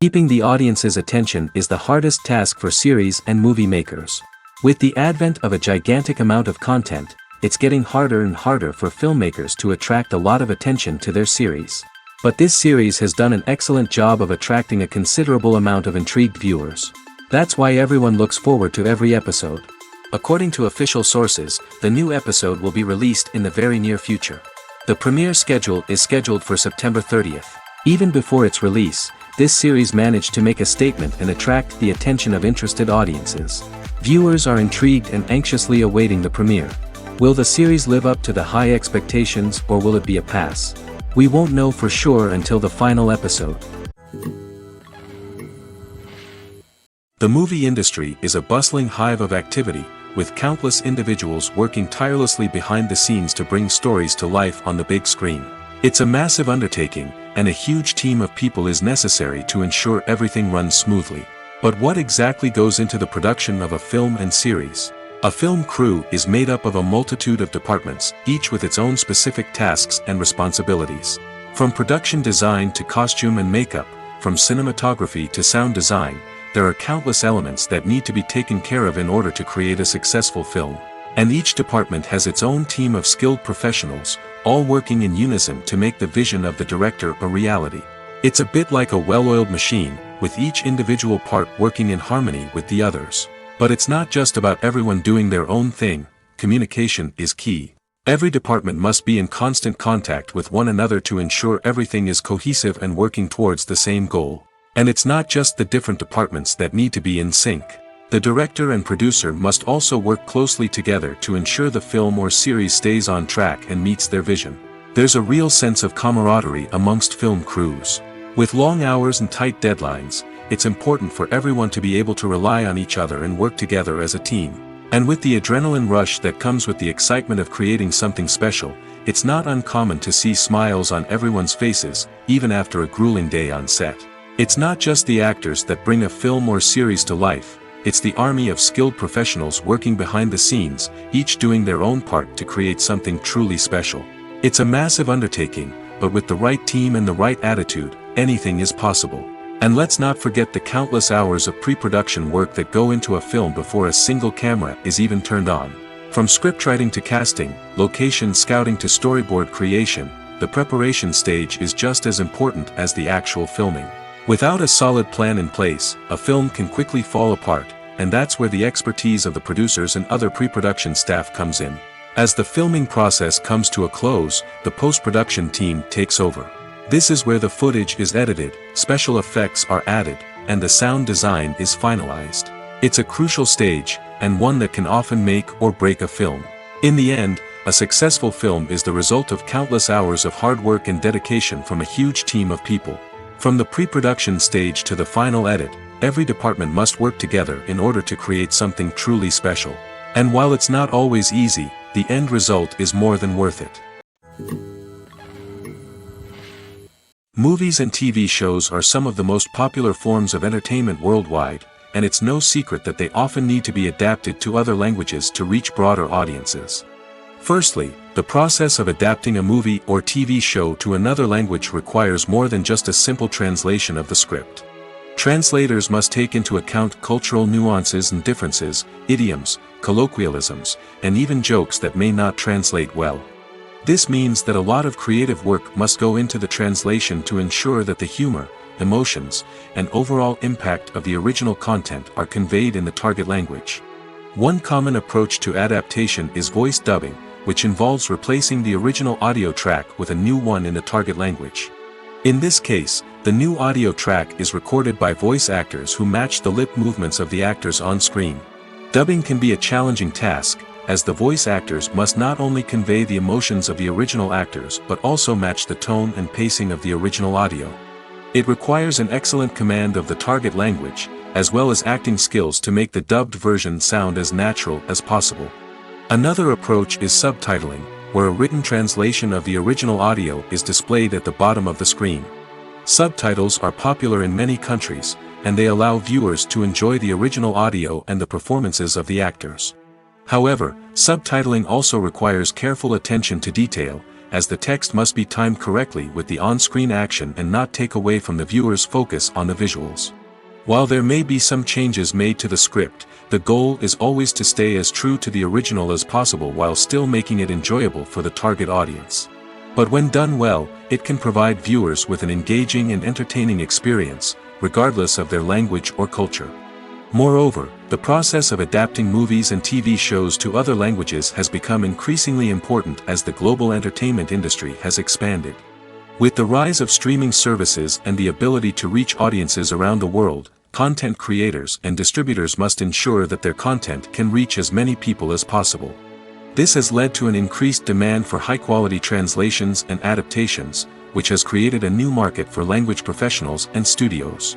Keeping the audience's attention is the hardest task for series and movie makers. With the advent of a gigantic amount of content, it's getting harder and harder for filmmakers to attract a lot of attention to their series. But this series has done an excellent job of attracting a considerable amount of intrigued viewers. That's why everyone looks forward to every episode. According to official sources, the new episode will be released in the very near future. The premiere schedule is scheduled for September 30th. Even before its release, this series managed to make a statement and attract the attention of interested audiences. Viewers are intrigued and anxiously awaiting the premiere. Will the series live up to the high expectations, or will it be a pass? We won't know for sure until the final episode. The movie industry is a bustling hive of activity, with countless individuals working tirelessly behind the scenes to bring stories to life on the big screen. It's a massive undertaking, and a huge team of people is necessary to ensure everything runs smoothly. But what exactly goes into the production of a film and series? A film crew is made up of a multitude of departments, each with its own specific tasks and responsibilities. From production design to costume and makeup, from cinematography to sound design, there are countless elements that need to be taken care of in order to create a successful film. And each department has its own team of skilled professionals, all working in unison to make the vision of the director a reality. It's a bit like a well-oiled machine, with each individual part working in harmony with the others. But it's not just about everyone doing their own thing. Communication is key. Every department must be in constant contact with one another to ensure everything is cohesive and working towards the same goal. And it's not just the different departments that need to be in sync. The director and producer must also work closely together to ensure the film or series stays on track and meets their vision. There's a real sense of camaraderie amongst film crews. With long hours and tight deadlines, it's important for everyone to be able to rely on each other and work together as a team. And with the adrenaline rush that comes with the excitement of creating something special, it's not uncommon to see smiles on everyone's faces, even after a grueling day on set. It's not just the actors that bring a film or series to life. It's the army of skilled professionals working behind the scenes, each doing their own part to create something truly special. It's a massive undertaking, but with the right team and the right attitude, anything is possible. And let's not forget the countless hours of pre-production work that go into a film before a single camera is even turned on. From scriptwriting to casting, location scouting to storyboard creation, the preparation stage is just as important as the actual filming. Without a solid plan in place, a film can quickly fall apart, and that's where the expertise of the producers and other pre-production staff comes in. As the filming process comes to a close, the post-production team takes over. This is where the footage is edited, special effects are added, and the sound design is finalized. It's a crucial stage, and one that can often make or break a film. In the end, a successful film is the result of countless hours of hard work and dedication from a huge team of people. From the pre-production stage to the final edit, every department must work together in order to create something truly special. And while it's not always easy, the end result is more than worth it. Movies and TV shows are some of the most popular forms of entertainment worldwide, and it's no secret that they often need to be adapted to other languages to reach broader audiences. Firstly, the process of adapting a movie or TV show to another language requires more than just a simple translation of the script. Translators must take into account cultural nuances and differences, idioms, colloquialisms, and even jokes that may not translate well. This means that a lot of creative work must go into the translation to ensure that the humor, emotions, and overall impact of the original content are conveyed in the target language. One common approach to adaptation is voice dubbing, which involves replacing the original audio track with a new one in the target language. In this case, the new audio track is recorded by voice actors who match the lip movements of the actors on screen. Dubbing can be a challenging task, as the voice actors must not only convey the emotions of the original actors but also match the tone and pacing of the original audio. It requires an excellent command of the target language, as well as acting skills to make the dubbed version sound as natural as possible. Another approach is subtitling, where a written translation of the original audio is displayed at the bottom of the screen. Subtitles are popular in many countries, and they allow viewers to enjoy the original audio and the performances of the actors. However, subtitling also requires careful attention to detail, as the text must be timed correctly with the on-screen action and not take away from the viewer's focus on the visuals. While there may be some changes made to the script, the goal is always to stay as true to the original as possible while still making it enjoyable for the target audience. But when done well, it can provide viewers with an engaging and entertaining experience, regardless of their language or culture. Moreover, the process of adapting movies and TV shows to other languages has become increasingly important as the global entertainment industry has expanded. With the rise of streaming services and the ability to reach audiences around the world, content creators and distributors must ensure that their content can reach as many people as possible. This has led to an increased demand for high-quality translations and adaptations, which has created a new market for language professionals and studios.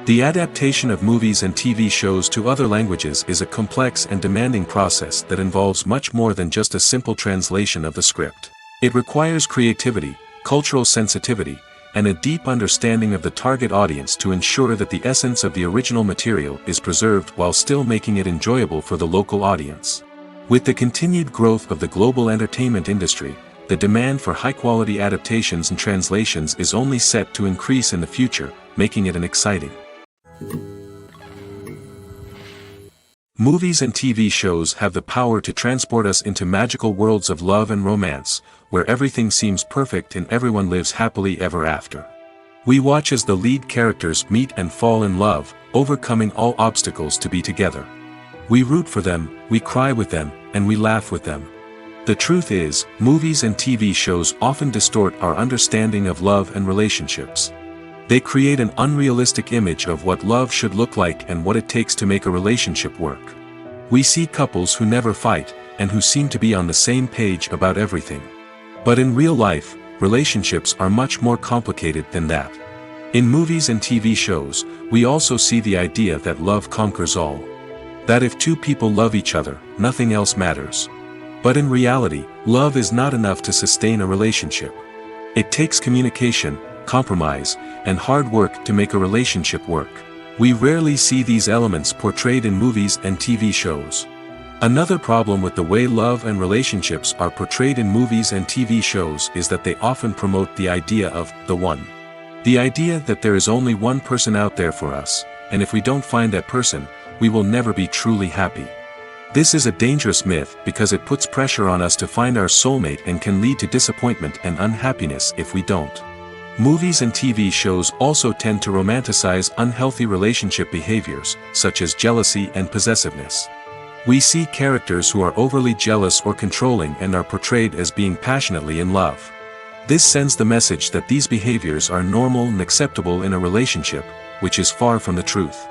The adaptation of movies and TV shows to other languages is a complex and demanding process that involves much more than just a simple translation of the script. It requires creativity, cultural sensitivity, and a deep understanding of the target audience to ensure that the essence of the original material is preserved while still making it enjoyable for the local audience. With the continued growth of the global entertainment industry, the demand for high-quality adaptations and translations is only set to increase in the future, making it an exciting. Movies and TV shows have the power to transport us into magical worlds of love and romance, where everything seems perfect and everyone lives happily ever after. We watch as the lead characters meet and fall in love, overcoming all obstacles to be together. We root for them, we cry with them, and we laugh with them. The truth is, movies and TV shows often distort our understanding of love and relationships. They create an unrealistic image of what love should look like and what it takes to make a relationship work. We see couples who never fight, and who seem to be on the same page about everything. But in real life, relationships are much more complicated than that. In movies and TV shows, we also see the idea that love conquers all. That if two people love each other, nothing else matters. But in reality, love is not enough to sustain a relationship. It takes communication, compromise, and hard work to make a relationship work. We rarely see these elements portrayed in movies and TV shows. Another problem with the way love and relationships are portrayed in movies and TV shows is that they often promote the idea of the one. The idea that there is only one person out there for us, and if we don't find that person, we will never be truly happy. This is a dangerous myth because it puts pressure on us to find our soulmate and can lead to disappointment and unhappiness if we don't. Movies and TV shows also tend to romanticize unhealthy relationship behaviors, such as jealousy and possessiveness. We see characters who are overly jealous or controlling and are portrayed as being passionately in love. This sends the message that these behaviors are normal and acceptable in a relationship, which is far from the truth.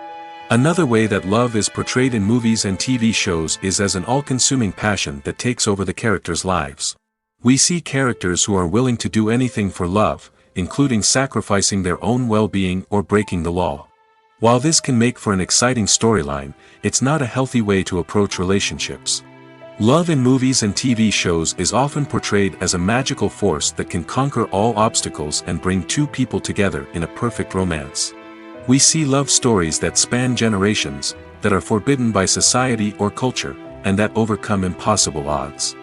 Another way that love is portrayed in movies and TV shows is as an all-consuming passion that takes over the characters' lives. We see characters who are willing to do anything for love, including sacrificing their own well-being or breaking the law. While this can make for an exciting storyline, it's not a healthy way to approach relationships. Love in movies and TV shows is often portrayed as a magical force that can conquer all obstacles and bring two people together in a perfect romance. We see love stories that span generations, that are forbidden by society or culture, and that overcome impossible odds.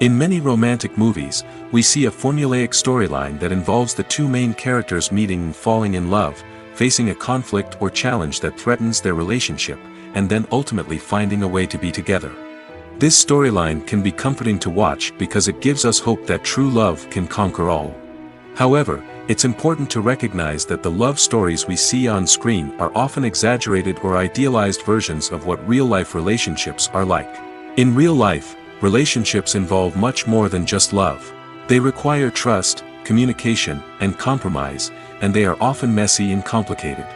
In many romantic movies, we see a formulaic storyline that involves the two main characters meeting and falling in love, facing a conflict or challenge that threatens their relationship, and then ultimately finding a way to be together. This storyline can be comforting to watch because it gives us hope that true love can conquer all. However, it's important to recognize that the love stories we see on screen are often exaggerated or idealized versions of what real-life relationships are like. In real life, relationships involve much more than just love. They require trust, communication, and compromise, and they are often messy and complicated.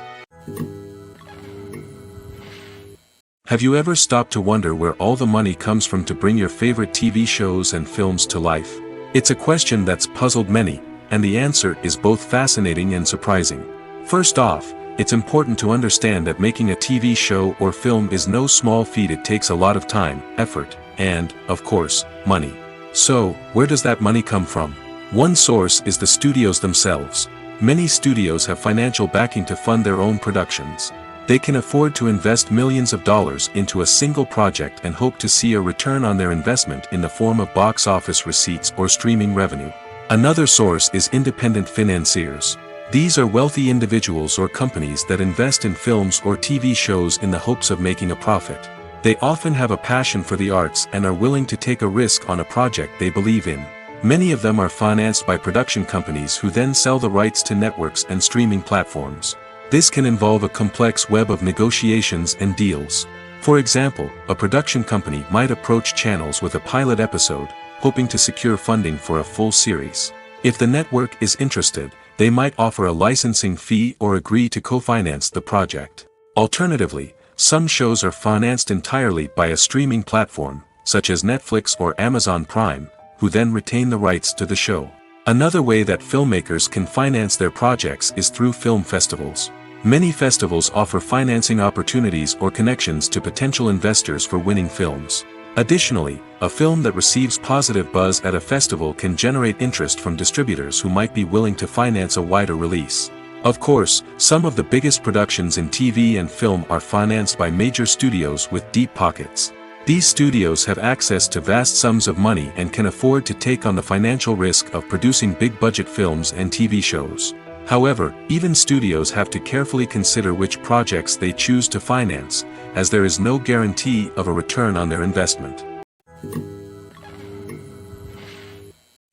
Have you ever stopped to wonder where all the money comes from to bring your favorite TV shows and films to life? It's a question that's puzzled many, and the answer is both fascinating and surprising. First off, it's important to understand that making a TV show or film is no small feat. It takes a lot of time, effort, and, of course, money. So, where does that money come from? One source is the studios themselves. Many studios have financial backing to fund their own productions. They can afford to invest millions of dollars into a single project and hope to see a return on their investment in the form of box office receipts or streaming revenue. Another source is independent financiers. These are wealthy individuals or companies that invest in films or TV shows in the hopes of making a profit. They often have a passion for the arts and are willing to take a risk on a project they believe in. Many of them are financed by production companies who then sell the rights to networks and streaming platforms. This can involve a complex web of negotiations and deals. For example, a production company might approach channels with a pilot episode, hoping to secure funding for a full series. If the network is interested, they might offer a licensing fee or agree to co-finance the project. Alternatively, some shows are financed entirely by a streaming platform, such as Netflix or Amazon Prime, who then retain the rights to the show. Another way that filmmakers can finance their projects is through film festivals. Many festivals offer financing opportunities or connections to potential investors for winning films. Additionally, a film that receives positive buzz at a festival can generate interest from distributors who might be willing to finance a wider release. Of course, some of the biggest productions in TV and film are financed by major studios with deep pockets. These studios have access to vast sums of money and can afford to take on the financial risk of producing big-budget films and TV shows. However, even studios have to carefully consider which projects they choose to finance, as there is no guarantee of a return on their investment.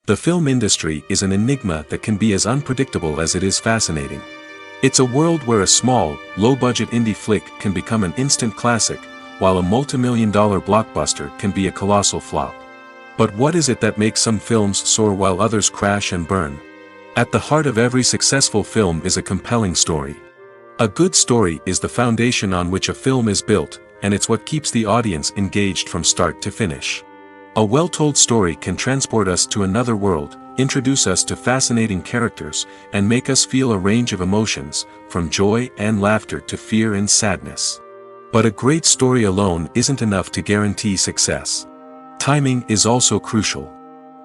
The film industry is an enigma that can be as unpredictable as it is fascinating. It's a world where a small, low-budget indie flick can become an instant classic, while a multi-million-dollar blockbuster can be a colossal flop. But what is it that makes some films soar while others crash and burn? At the heart of every successful film is a compelling story. A good story is the foundation on which a film is built, and it's what keeps the audience engaged from start to finish. A well-told story can transport us to another world, introduce us to fascinating characters, and make us feel a range of emotions, from joy and laughter to fear and sadness. But a great story alone isn't enough to guarantee success. Timing is also crucial.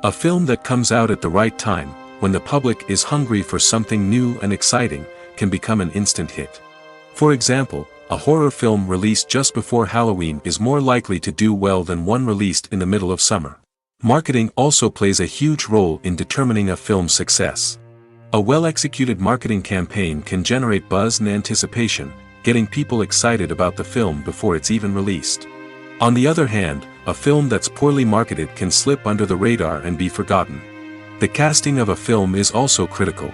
A film that comes out at the right time, when the public is hungry for something new and exciting, can become an instant hit. For example, a horror film released just before Halloween is more likely to do well than one released in the middle of summer. Marketing also plays a huge role in determining a film's success. A well-executed marketing campaign can generate buzz and anticipation, getting people excited about the film before it's even released. On the other hand, a film that's poorly marketed can slip under the radar and be forgotten. The casting of a film is also critical.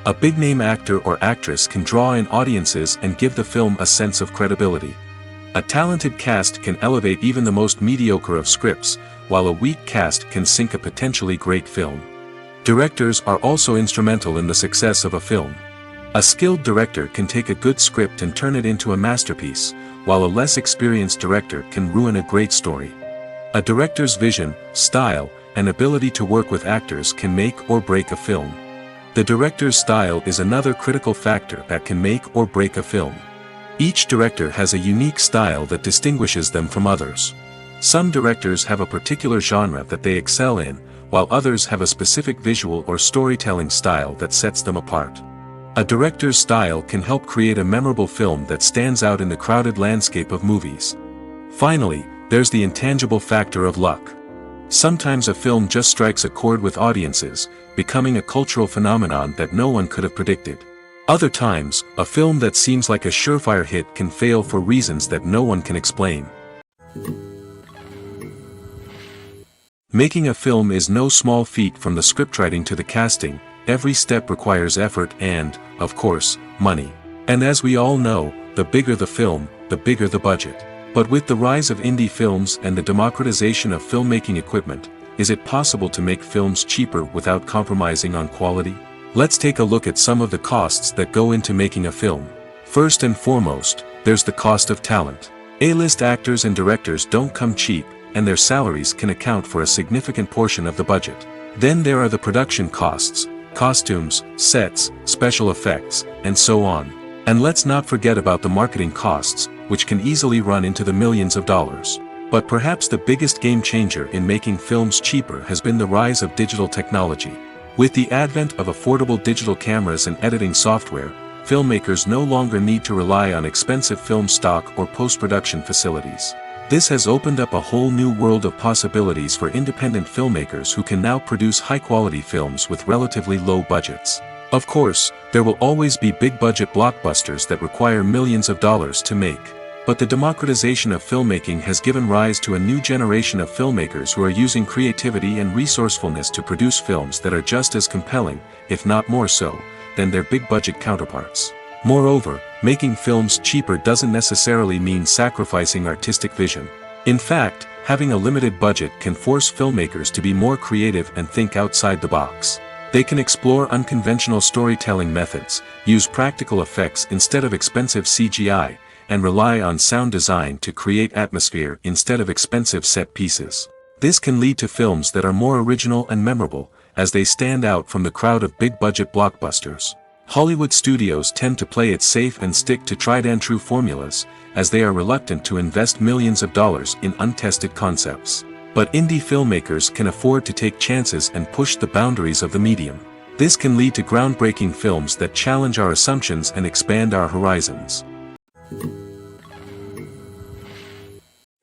A big-name actor or actress can draw in audiences and give the film a sense of credibility. A talented cast can elevate even the most mediocre of scripts, while a weak cast can sink a potentially great film. Directors are also instrumental in the success of a film. A skilled director can take a good script and turn it into a masterpiece, while a less experienced director can ruin a great story. A director's vision, style, and ability to work with actors can make or break a film. The director's style is another critical factor that can make or break a film. Each director has a unique style that distinguishes them from others. Some directors have a particular genre that they excel in, while others have a specific visual or storytelling style that sets them apart. A director's style can help create a memorable film that stands out in the crowded landscape of movies. Finally, there's the intangible factor of luck. Sometimes a film just strikes a chord with audiences, becoming a cultural phenomenon that no one could have predicted. Other times, a film that seems like a surefire hit can fail for reasons that no one can explain. Making a film is no small feat. From the scriptwriting to the casting, every step requires effort and, of course, money. And as we all know, the bigger the film, the bigger the budget. But with the rise of indie films and the democratization of filmmaking equipment, is it possible to make films cheaper without compromising on quality? Let's take a look at some of the costs that go into making a film. First and foremost, there's the cost of talent. A-list actors and directors don't come cheap, and their salaries can account for a significant portion of the budget. Then there are the production costs, costumes, sets, special effects, and so on. And let's not forget about the marketing costs, which can easily run into the millions of dollars. But perhaps the biggest game changer in making films cheaper has been the rise of digital technology. With the advent of affordable digital cameras and editing software, filmmakers no longer need to rely on expensive film stock or post-production facilities. This has opened up a whole new world of possibilities for independent filmmakers who can now produce high-quality films with relatively low budgets. Of course, there will always be big-budget blockbusters that require millions of dollars to make. But the democratization of filmmaking has given rise to a new generation of filmmakers who are using creativity and resourcefulness to produce films that are just as compelling, if not more so, than their big-budget counterparts. Moreover, making films cheaper doesn't necessarily mean sacrificing artistic vision. In fact, having a limited budget can force filmmakers to be more creative and think outside the box. They can explore unconventional storytelling methods, use practical effects instead of expensive CGI, and rely on sound design to create atmosphere instead of expensive set pieces. This can lead to films that are more original and memorable, as they stand out from the crowd of big-budget blockbusters. Hollywood studios tend to play it safe and stick to tried-and-true formulas, as they are reluctant to invest millions of dollars in untested concepts. But indie filmmakers can afford to take chances and push the boundaries of the medium. This can lead to groundbreaking films that challenge our assumptions and expand our horizons.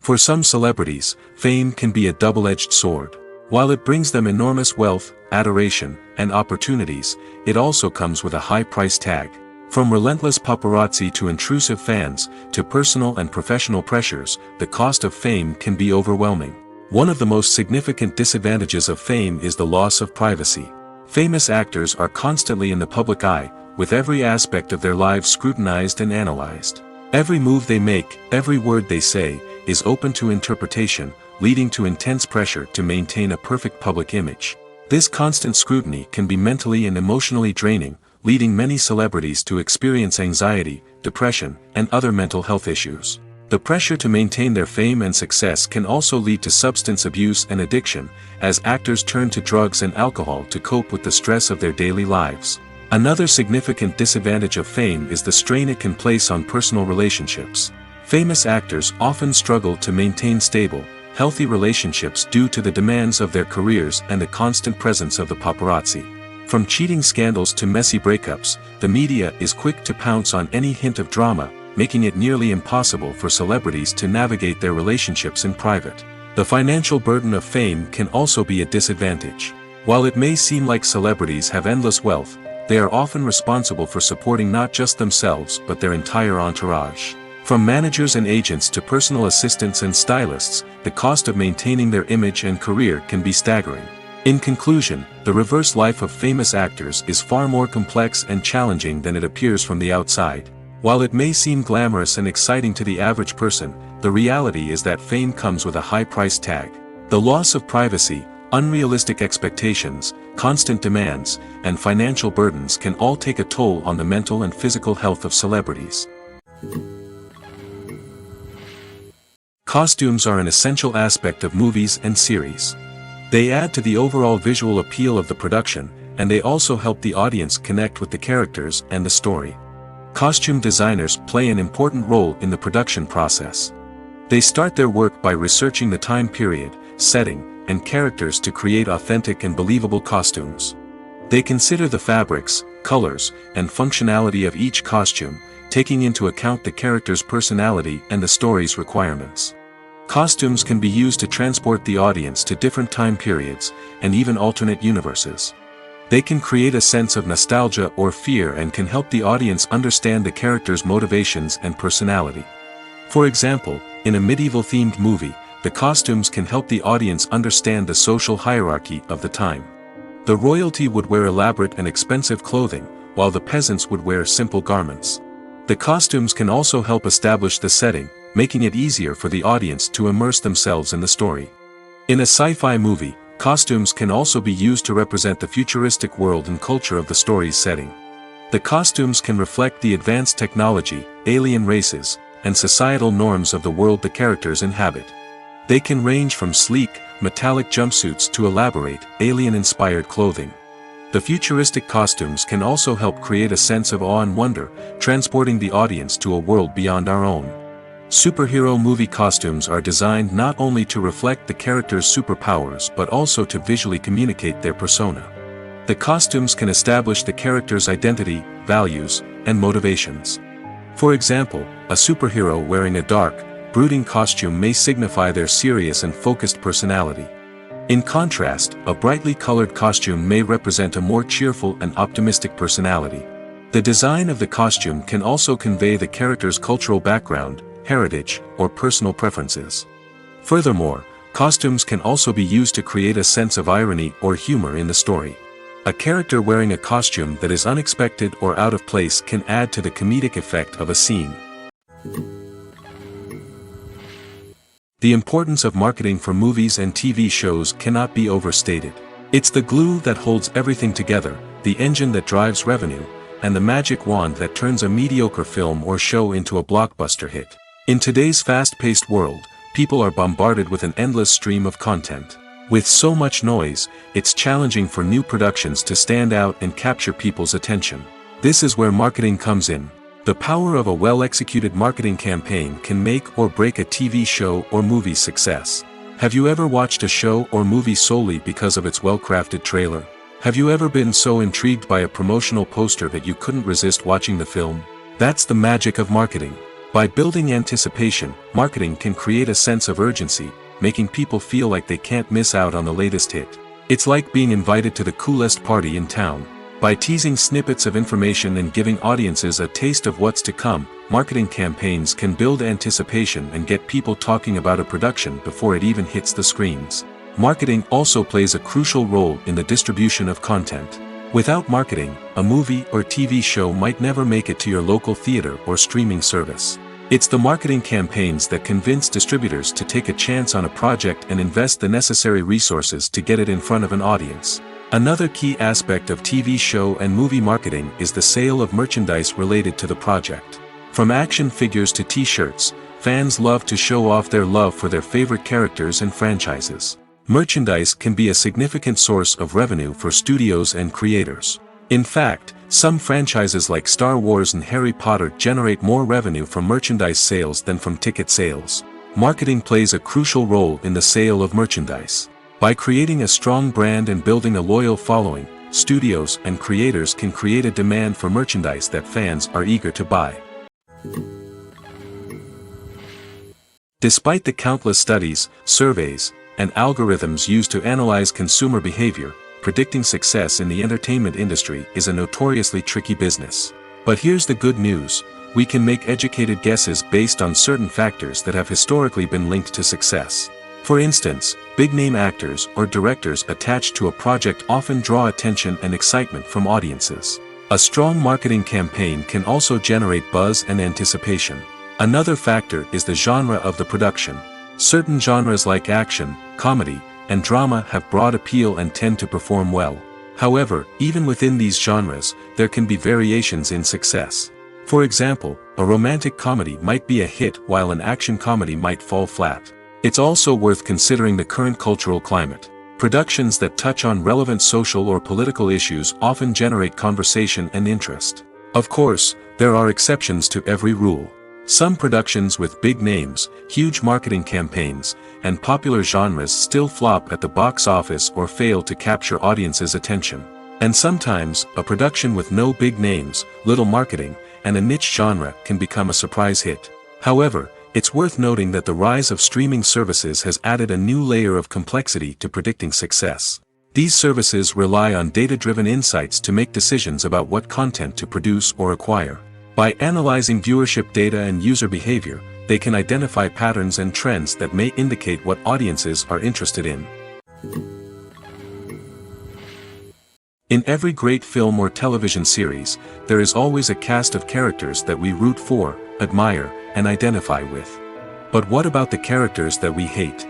For some celebrities, fame can be a double-edged sword. While it brings them enormous wealth, adoration, and opportunities, it also comes with a high price tag. From relentless paparazzi to intrusive fans, to personal and professional pressures, the cost of fame can be overwhelming. One of the most significant disadvantages of fame is the loss of privacy. Famous actors are constantly in the public eye, with every aspect of their lives scrutinized and analyzed. Every move they make, every word they say, is open to interpretation, leading to intense pressure to maintain a perfect public image. This constant scrutiny can be mentally and emotionally draining, leading many celebrities to experience anxiety, depression, and other mental health issues. The pressure to maintain their fame and success can also lead to substance abuse and addiction, as actors turn to drugs and alcohol to cope with the stress of their daily lives. Another significant disadvantage of fame is the strain it can place on personal relationships. Famous actors often struggle to maintain stable, healthy relationships due to the demands of their careers and the constant presence of the paparazzi. From cheating scandals to messy breakups, the media is quick to pounce on any hint of drama, making it nearly impossible for celebrities to navigate their relationships in private. The financial burden of fame can also be a disadvantage. While it may seem like celebrities have endless wealth, they are often responsible for supporting not just themselves but their entire entourage. From managers and agents to personal assistants and stylists, the cost of maintaining their image and career can be staggering. In conclusion, the reverse life of famous actors is far more complex and challenging than it appears from the outside. While it may seem glamorous and exciting to the average person, the reality is that fame comes with a high price tag. The loss of privacy, unrealistic expectations, constant demands, and financial burdens can all take a toll on the mental and physical health of celebrities. Costumes are an essential aspect of movies and series. They add to the overall visual appeal of the production, and they also help the audience connect with the characters and the story. Costume designers play an important role in the production process. They start their work by researching the time period, setting, and characters to create authentic and believable costumes. They consider the fabrics, colors, and functionality of each costume, taking into account the character's personality and the story's requirements. Costumes can be used to transport the audience to different time periods, and even alternate universes. They can create a sense of nostalgia or fear and can help the audience understand the character's motivations and personality. For example, in a medieval-themed movie, the costumes can help the audience understand the social hierarchy of the time. The royalty would wear elaborate and expensive clothing, while the peasants would wear simple garments. The costumes can also help establish the setting, making it easier for the audience to immerse themselves in the story. In a sci-fi movie, costumes can also be used to represent the futuristic world and culture of the story's setting. The costumes can reflect the advanced technology, alien races, and societal norms of the world the characters inhabit. They can range from sleek, metallic jumpsuits to elaborate, alien-inspired clothing. The futuristic costumes can also help create a sense of awe and wonder, transporting the audience to a world beyond our own. Superhero movie costumes are designed not only to reflect the character's superpowers but also to visually communicate their persona. The costumes can establish the character's identity, values, and motivations. For example, a superhero wearing a dark, brooding costume may signify their serious and focused personality. In contrast, a brightly colored costume may represent a more cheerful and optimistic personality. The design of the costume can also convey the character's cultural background, heritage, or personal preferences. Furthermore, costumes can also be used to create a sense of irony or humor in the story. A character wearing a costume that is unexpected or out of place can add to the comedic effect of a scene. The importance of marketing for movies and TV shows cannot be overstated. It's the glue that holds everything together, the engine that drives revenue, and the magic wand that turns a mediocre film or show into a blockbuster hit. In today's fast-paced world, people are bombarded with an endless stream of content. With so much noise, it's challenging for new productions to stand out and capture people's attention. This is where marketing comes in. The power of a well-executed marketing campaign can make or break a TV show or movie's success. Have you ever watched a show or movie solely because of its well-crafted trailer? Have you ever been so intrigued by a promotional poster that you couldn't resist watching the film? That's the magic of marketing. By building anticipation, marketing can create a sense of urgency, making people feel like they can't miss out on the latest hit. It's like being invited to the coolest party in town. By teasing snippets of information and giving audiences a taste of what's to come, marketing campaigns can build anticipation and get people talking about a production before it even hits the screens. Marketing also plays a crucial role in the distribution of content. Without marketing, a movie or TV show might never make it to your local theater or streaming service. It's the marketing campaigns that convince distributors to take a chance on a project and invest the necessary resources to get it in front of an audience. Another key aspect of TV show and movie marketing is the sale of merchandise related to the project. From action figures to t-shirts, fans love to show off their love for their favorite characters and franchises. Merchandise can be a significant source of revenue for studios and creators. In fact, some franchises like Star Wars and Harry Potter generate more revenue from merchandise sales than from ticket sales. Marketing plays a crucial role in the sale of merchandise. By creating a strong brand and building a loyal following, studios and creators can create a demand for merchandise that fans are eager to buy. Despite the countless studies, surveys, and algorithms used to analyze consumer behavior, predicting success in the entertainment industry is a notoriously tricky business. But here's the good news: we can make educated guesses based on certain factors that have historically been linked to success. For instance, big-name actors or directors attached to a project often draw attention and excitement from audiences. A strong marketing campaign can also generate buzz and anticipation. Another factor is the genre of the production. Certain genres like action, comedy, and drama have broad appeal and tend to perform well. However, even within these genres, there can be variations in success. For example, a romantic comedy might be a hit while an action comedy might fall flat. It's also worth considering the current cultural climate. Productions that touch on relevant social or political issues often generate conversation and interest. Of course, there are exceptions to every rule. Some productions with big names, huge marketing campaigns, and popular genres still flop at the box office or fail to capture audiences' attention. And sometimes, a production with no big names, little marketing, and a niche genre can become a surprise hit. However, it's worth noting that the rise of streaming services has added a new layer of complexity to predicting success. These services rely on data-driven insights to make decisions about what content to produce or acquire. By analyzing viewership data and user behavior, they can identify patterns and trends that may indicate what audiences are interested in. In every great film or television series, there is always a cast of characters that we root for, admire, and identify with. But what about the characters that we hate?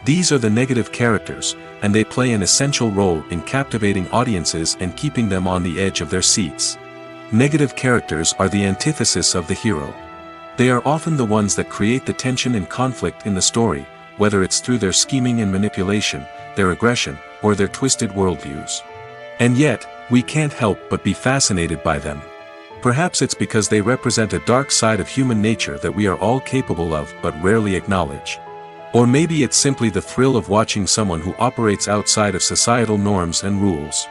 These are the negative characters, and they play an essential role in captivating audiences and keeping them on the edge of their seats. Negative characters are the antithesis of the hero. They are often the ones that create the tension and conflict in the story, whether it's through their scheming and manipulation, their aggression, or their twisted worldviews. And yet, we can't help but be fascinated by them. Perhaps it's because they represent a dark side of human nature that we are all capable of but rarely acknowledge. Or maybe it's simply the thrill of watching someone who operates outside of societal norms and rules.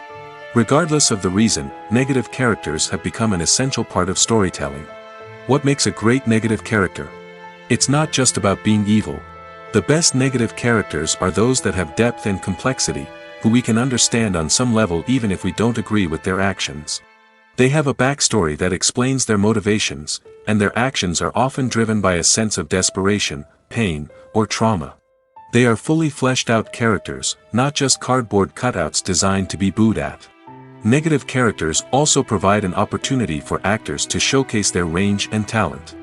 Regardless of the reason, negative characters have become an essential part of storytelling. What makes a great negative character? It's not just about being evil. The best negative characters are those that have depth and complexity, who we can understand on some level even if we don't agree with their actions. They have a backstory that explains their motivations, and their actions are often driven by a sense of desperation, pain, or trauma. They are fully fleshed out characters, not just cardboard cutouts designed to be booed at. Negative characters also provide an opportunity for actors to showcase their range and talent.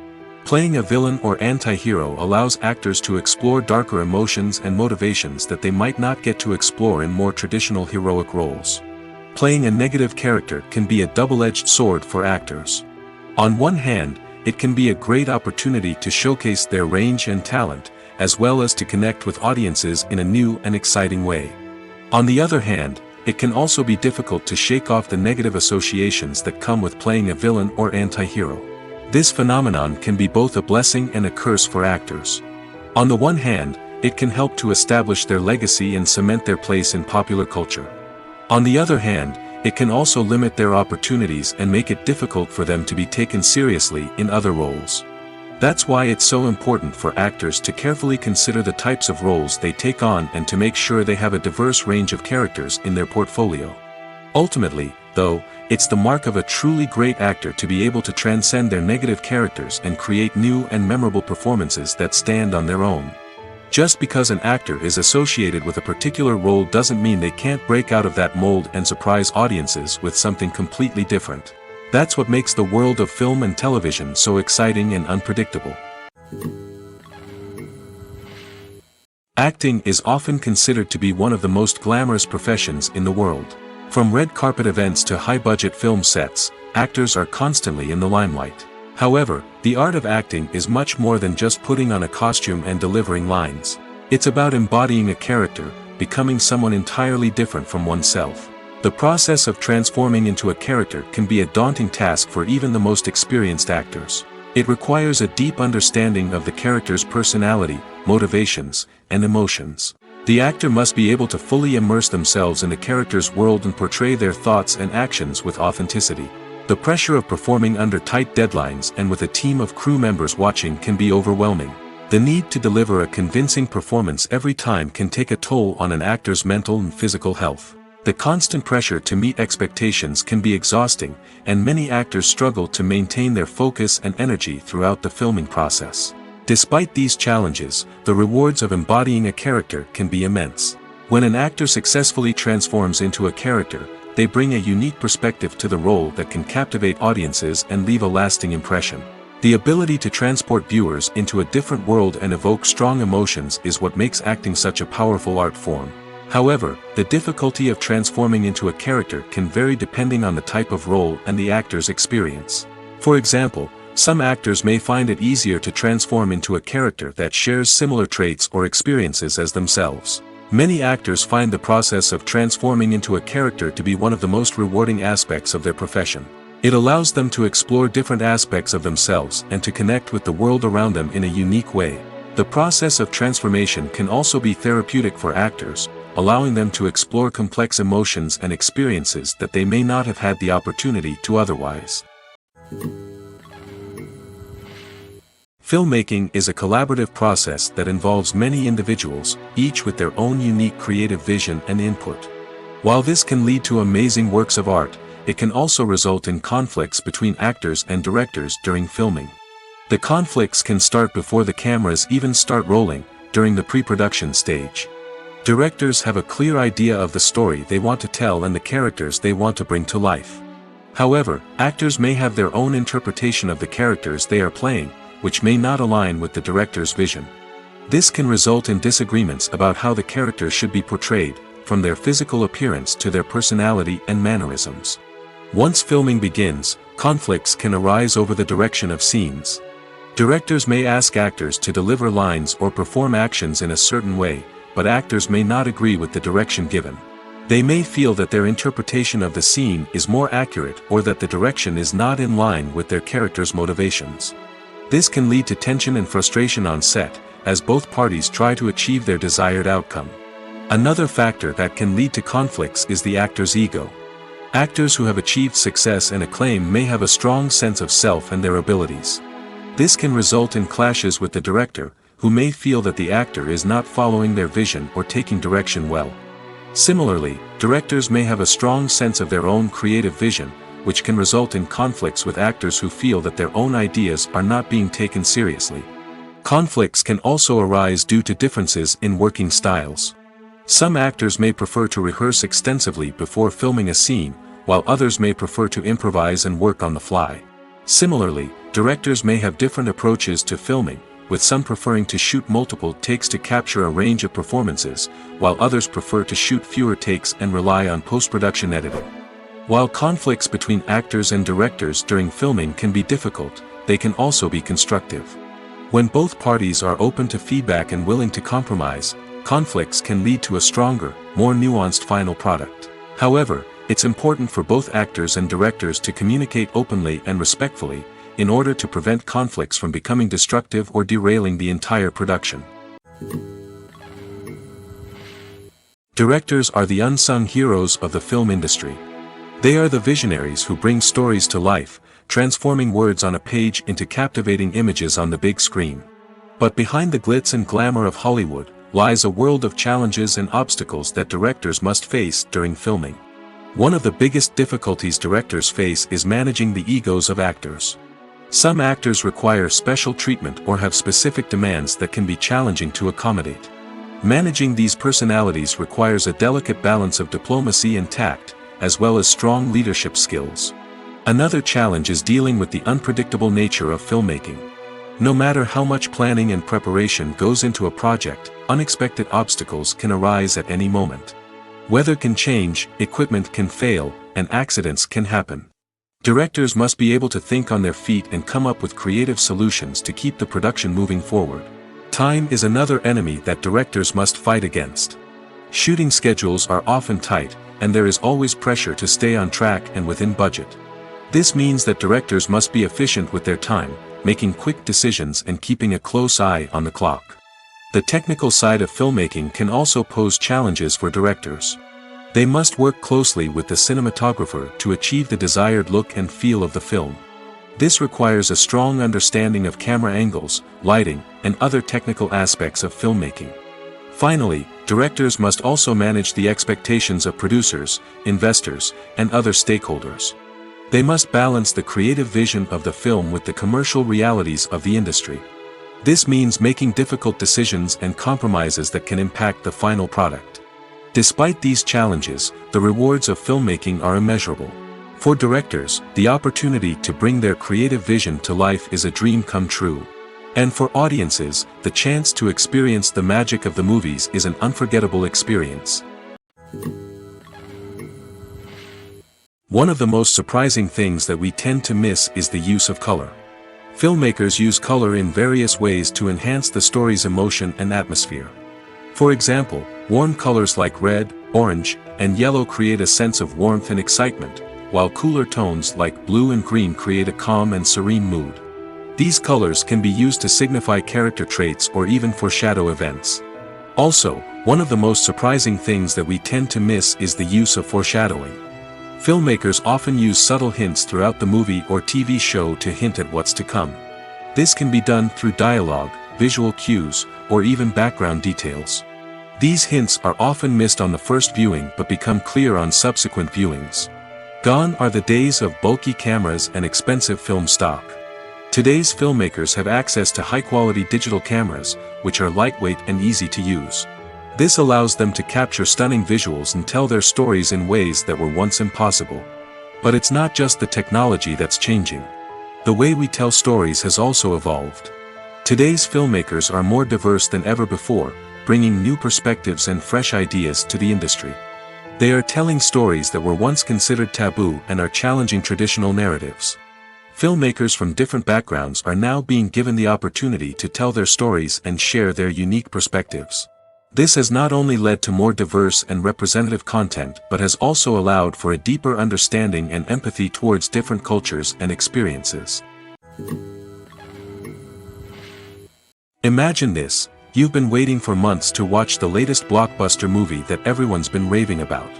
Playing a villain or anti-hero allows actors to explore darker emotions and motivations that they might not get to explore in more traditional heroic roles. Playing a negative character can be a double-edged sword for actors. On one hand, it can be a great opportunity to showcase their range and talent, as well as to connect with audiences in a new and exciting way. On the other hand, it can also be difficult to shake off the negative associations that come with playing a villain or anti-hero. This phenomenon can be both a blessing and a curse for actors. On the one hand, it can help to establish their legacy and cement their place in popular culture. On the other hand, it can also limit their opportunities and make it difficult for them to be taken seriously in other roles. That's why it's so important for actors to carefully consider the types of roles they take on and to make sure they have a diverse range of characters in their portfolio. Ultimately, though, it's the mark of a truly great actor to be able to transcend their negative characters and create new and memorable performances that stand on their own. Just because an actor is associated with a particular role doesn't mean they can't break out of that mold and surprise audiences with something completely different. That's what makes the world of film and television so exciting and unpredictable. Acting is often considered to be one of the most glamorous professions in the world. From red carpet events to high-budget film sets, actors are constantly in the limelight. However, the art of acting is much more than just putting on a costume and delivering lines. It's about embodying a character, becoming someone entirely different from oneself. The process of transforming into a character can be a daunting task for even the most experienced actors. It requires a deep understanding of the character's personality, motivations, and emotions. The actor must be able to fully immerse themselves in the character's world and portray their thoughts and actions with authenticity. The pressure of performing under tight deadlines and with a team of crew members watching can be overwhelming. The need to deliver a convincing performance every time can take a toll on an actor's mental and physical health. The constant pressure to meet expectations can be exhausting, and many actors struggle to maintain their focus and energy throughout the filming process. Despite these challenges, the rewards of embodying a character can be immense. When an actor successfully transforms into a character, they bring a unique perspective to the role that can captivate audiences and leave a lasting impression. The ability to transport viewers into a different world and evoke strong emotions is what makes acting such a powerful art form. However, the difficulty of transforming into a character can vary depending on the type of role and the actor's experience. For example, some actors may find it easier to transform into a character that shares similar traits or experiences as themselves. Many actors find the process of transforming into a character to be one of the most rewarding aspects of their profession. It allows them to explore different aspects of themselves and to connect with the world around them in a unique way. The process of transformation can also be therapeutic for actors, allowing them to explore complex emotions and experiences that they may not have had the opportunity to otherwise. Filmmaking is a collaborative process that involves many individuals, each with their own unique creative vision and input. While this can lead to amazing works of art, it can also result in conflicts between actors and directors during filming. The conflicts can start before the cameras even start rolling, during the pre-production stage. Directors have a clear idea of the story they want to tell and the characters they want to bring to life. However, actors may have their own interpretation of the characters they are playing, which may not align with the director's vision. This can result in disagreements about how the characters should be portrayed, from their physical appearance to their personality and mannerisms. Once filming begins, conflicts can arise over the direction of scenes. Directors may ask actors to deliver lines or perform actions in a certain way, but actors may not agree with the direction given. They may feel that their interpretation of the scene is more accurate or that the direction is not in line with their character's motivations. This can lead to tension and frustration on set, as both parties try to achieve their desired outcome. Another factor that can lead to conflicts is the actor's ego. Actors who have achieved success and acclaim may have a strong sense of self and their abilities. This can result in clashes with the director, who may feel that the actor is not following their vision or taking direction well. Similarly, directors may have a strong sense of their own creative vision, which can result in conflicts with actors who feel that their own ideas are not being taken seriously. Conflicts can also arise due to differences in working styles. Some actors may prefer to rehearse extensively before filming a scene, while others may prefer to improvise and work on the fly. Similarly, directors may have different approaches to filming, with some preferring to shoot multiple takes to capture a range of performances, while others prefer to shoot fewer takes and rely on post-production editing. While conflicts between actors and directors during filming can be difficult, they can also be constructive. When both parties are open to feedback and willing to compromise, conflicts can lead to a stronger, more nuanced final product. However, it's important for both actors and directors to communicate openly and respectfully, in order to prevent conflicts from becoming destructive or derailing the entire production. Directors are the unsung heroes of the film industry. They are the visionaries who bring stories to life, transforming words on a page into captivating images on the big screen. But behind the glitz and glamour of Hollywood, lies a world of challenges and obstacles that directors must face during filming. One of the biggest difficulties directors face is managing the egos of actors. Some actors require special treatment or have specific demands that can be challenging to accommodate. Managing these personalities requires a delicate balance of diplomacy and tact, as well as strong leadership skills. Another challenge is dealing with the unpredictable nature of filmmaking. No matter how much planning and preparation goes into a project, unexpected obstacles can arise at any moment. Weather can change, equipment can fail, and accidents can happen. Directors must be able to think on their feet and come up with creative solutions to keep the production moving forward. Time is another enemy that directors must fight against. Shooting schedules are often tight, and there is always pressure to stay on track and within budget. This means that directors must be efficient with their time, making quick decisions and keeping a close eye on the clock. The technical side of filmmaking can also pose challenges for directors. They must work closely with the cinematographer to achieve the desired look and feel of the film. This requires a strong understanding of camera angles, lighting, and other technical aspects of filmmaking. Finally, directors must also manage the expectations of producers, investors, and other stakeholders. They must balance the creative vision of the film with the commercial realities of the industry. This means making difficult decisions and compromises that can impact the final product. Despite these challenges, the rewards of filmmaking are immeasurable. For directors, the opportunity to bring their creative vision to life is a dream come true. And for audiences, the chance to experience the magic of the movies is an unforgettable experience. One of the most surprising things that we tend to miss is the use of color. Filmmakers use color in various ways to enhance the story's emotion and atmosphere. For example, warm colors like red, orange, and yellow create a sense of warmth and excitement, while cooler tones like blue and green create a calm and serene mood. These colors can be used to signify character traits or even foreshadow events. Also, one of the most surprising things that we tend to miss is the use of foreshadowing. Filmmakers often use subtle hints throughout the movie or TV show to hint at what's to come. This can be done through dialogue, visual cues, or even background details. These hints are often missed on the first viewing but become clear on subsequent viewings. Gone are the days of bulky cameras and expensive film stock. Today's filmmakers have access to high-quality digital cameras, which are lightweight and easy to use. This allows them to capture stunning visuals and tell their stories in ways that were once impossible. But it's not just the technology that's changing. The way we tell stories has also evolved. Today's filmmakers are more diverse than ever before, bringing new perspectives and fresh ideas to the industry. They are telling stories that were once considered taboo and are challenging traditional narratives. Filmmakers from different backgrounds are now being given the opportunity to tell their stories and share their unique perspectives. This has not only led to more diverse and representative content but has also allowed for a deeper understanding and empathy towards different cultures and experiences. Imagine this: you've been waiting for months to watch the latest blockbuster movie that everyone's been raving about.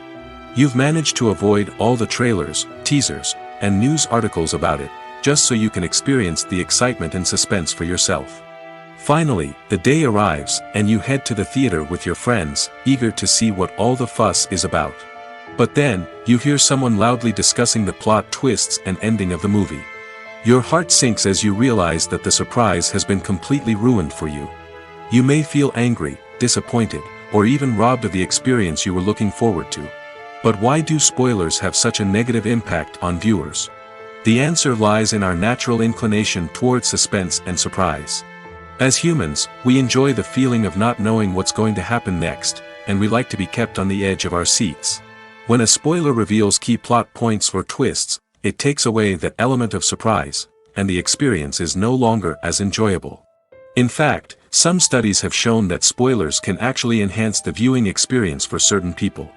You've managed to avoid all the trailers, teasers, and news articles about it, just so you can experience the excitement and suspense for yourself. Finally, the day arrives, and you head to the theater with your friends, eager to see what all the fuss is about. But then, you hear someone loudly discussing the plot twists and ending of the movie. Your heart sinks as you realize that the surprise has been completely ruined for you. You may feel angry, disappointed, or even robbed of the experience you were looking forward to. But why do spoilers have such a negative impact on viewers? The answer lies in our natural inclination towards suspense and surprise. As humans, we enjoy the feeling of not knowing what's going to happen next, and we like to be kept on the edge of our seats. When a spoiler reveals key plot points or twists, it takes away that element of surprise, and the experience is no longer as enjoyable. In fact, some studies have shown that spoilers can actually enhance the viewing experience for certain people.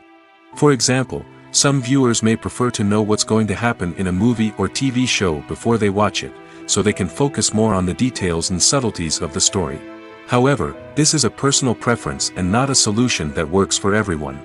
For example, some viewers may prefer to know what's going to happen in a movie or TV show before they watch it, so they can focus more on the details and subtleties of the story. However, this is a personal preference and not a solution that works for everyone.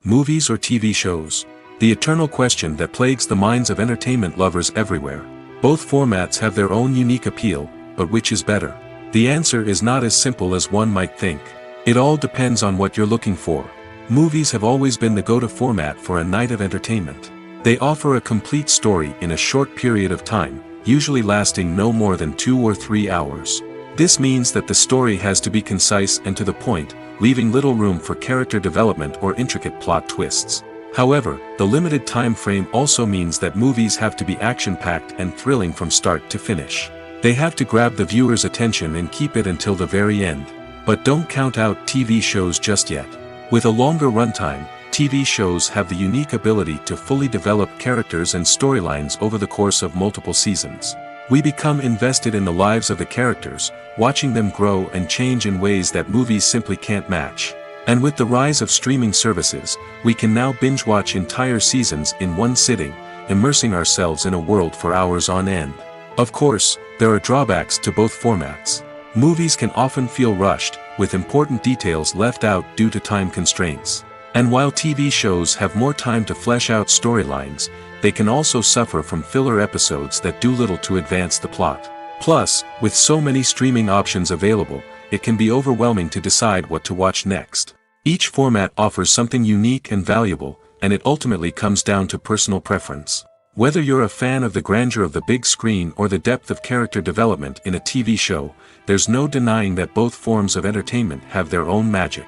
Movies or TV shows? The eternal question that plagues the minds of entertainment lovers everywhere. Both formats have their own unique appeal, but which is better? The answer is not as simple as one might think. It all depends on what you're looking for. Movies have always been the go-to format for a night of entertainment. They offer a complete story in a short period of time, usually lasting no more than 2 or 3 hours. This means that the story has to be concise and to the point, leaving little room for character development or intricate plot twists. However, the limited time frame also means that movies have to be action-packed and thrilling from start to finish. They have to grab the viewer's attention and keep it until the very end. But don't count out TV shows just yet. With a longer runtime, TV shows have the unique ability to fully develop characters and storylines over the course of multiple seasons. We become invested in the lives of the characters, watching them grow and change in ways that movies simply can't match. And with the rise of streaming services, we can now binge-watch entire seasons in one sitting, immersing ourselves in a world for hours on end. Of course, there are drawbacks to both formats. Movies can often feel rushed, with important details left out due to time constraints. And while TV shows have more time to flesh out storylines, they can also suffer from filler episodes that do little to advance the plot. Plus, with so many streaming options available, it can be overwhelming to decide what to watch next. Each format offers something unique and valuable, and it ultimately comes down to personal preference. Whether you're a fan of the grandeur of the big screen or the depth of character development in a TV show, there's no denying that both forms of entertainment have their own magic.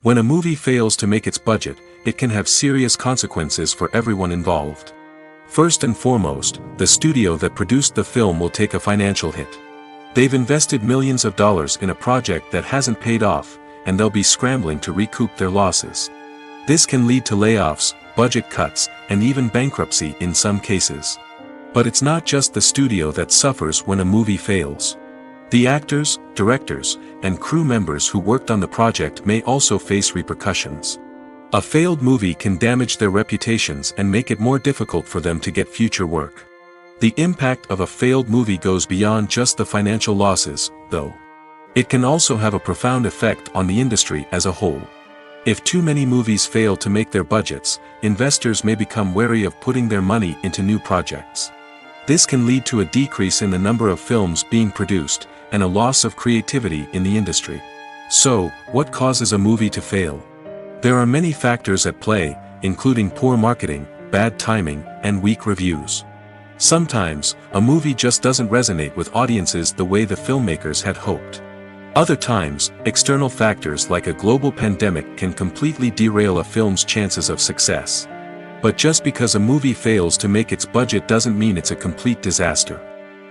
When a movie fails to make its budget, it can have serious consequences for everyone involved. First and foremost, the studio that produced the film will take a financial hit. They've invested millions of dollars in a project that hasn't paid off, and they'll be scrambling to recoup their losses. This can lead to layoffs, budget cuts, and even bankruptcy in some cases. But it's not just the studio that suffers when a movie fails. The actors, directors, and crew members who worked on the project may also face repercussions. A failed movie can damage their reputations and make it more difficult for them to get future work. The impact of a failed movie goes beyond just the financial losses, though. It can also have a profound effect on the industry as a whole. If too many movies fail to make their budgets, investors may become wary of putting their money into new projects. This can lead to a decrease in the number of films being produced, and a loss of creativity in the industry. So, what causes a movie to fail? There are many factors at play, including poor marketing, bad timing, and weak reviews. Sometimes, a movie just doesn't resonate with audiences the way the filmmakers had hoped. Other times, external factors like a global pandemic can completely derail a film's chances of success. But just because a movie fails to make its budget doesn't mean it's a complete disaster.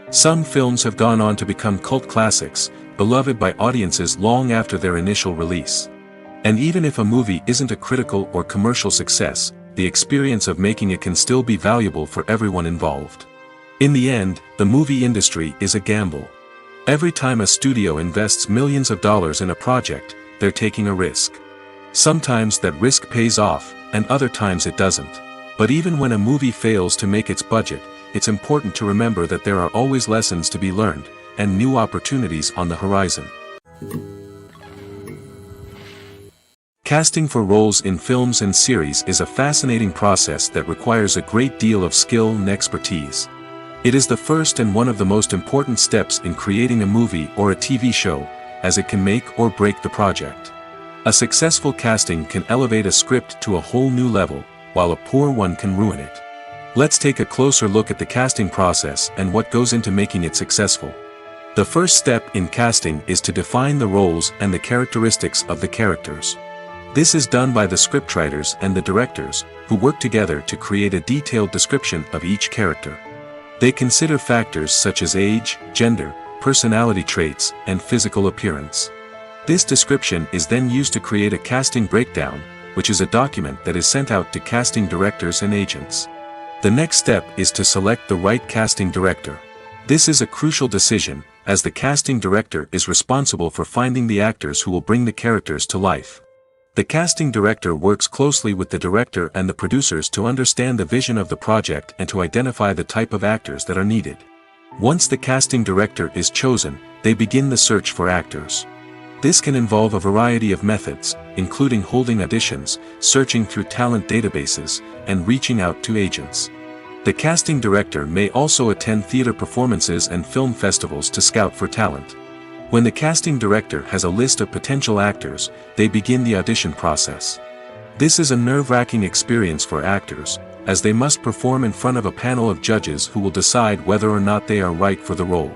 Some films have gone on to become cult classics, beloved by audiences long after their initial release. And even if a movie isn't a critical or commercial success, the experience of making it can still be valuable for everyone involved. In the end, the movie industry is a gamble. Every time a studio invests millions of dollars in a project, they're taking a risk. Sometimes that risk pays off, and other times it doesn't. But even when a movie fails to make its budget, it's important to remember that there are always lessons to be learned, and new opportunities on the horizon. Casting for roles in films and series is a fascinating process that requires a great deal of skill and expertise. It is the first and one of the most important steps in creating a movie or a TV show, as it can make or break the project. A successful casting can elevate a script to a whole new level, while a poor one can ruin it. Let's take a closer look at the casting process and what goes into making it successful. The first step in casting is to define the roles and the characteristics of the characters. This is done by the scriptwriters and the directors, who work together to create a detailed description of each character. They consider factors such as age, gender, personality traits, and physical appearance. This description is then used to create a casting breakdown, which is a document that is sent out to casting directors and agents. The next step is to select the right casting director. This is a crucial decision, as the casting director is responsible for finding the actors who will bring the characters to life. The casting director works closely with the director and the producers to understand the vision of the project and to identify the type of actors that are needed. Once the casting director is chosen, they begin the search for actors. This can involve a variety of methods, including holding auditions, searching through talent databases, and reaching out to agents. The casting director may also attend theater performances and film festivals to scout for talent. When the casting director has a list of potential actors, they begin the audition process. This is a nerve-wracking experience for actors, as they must perform in front of a panel of judges who will decide whether or not they are right for the role.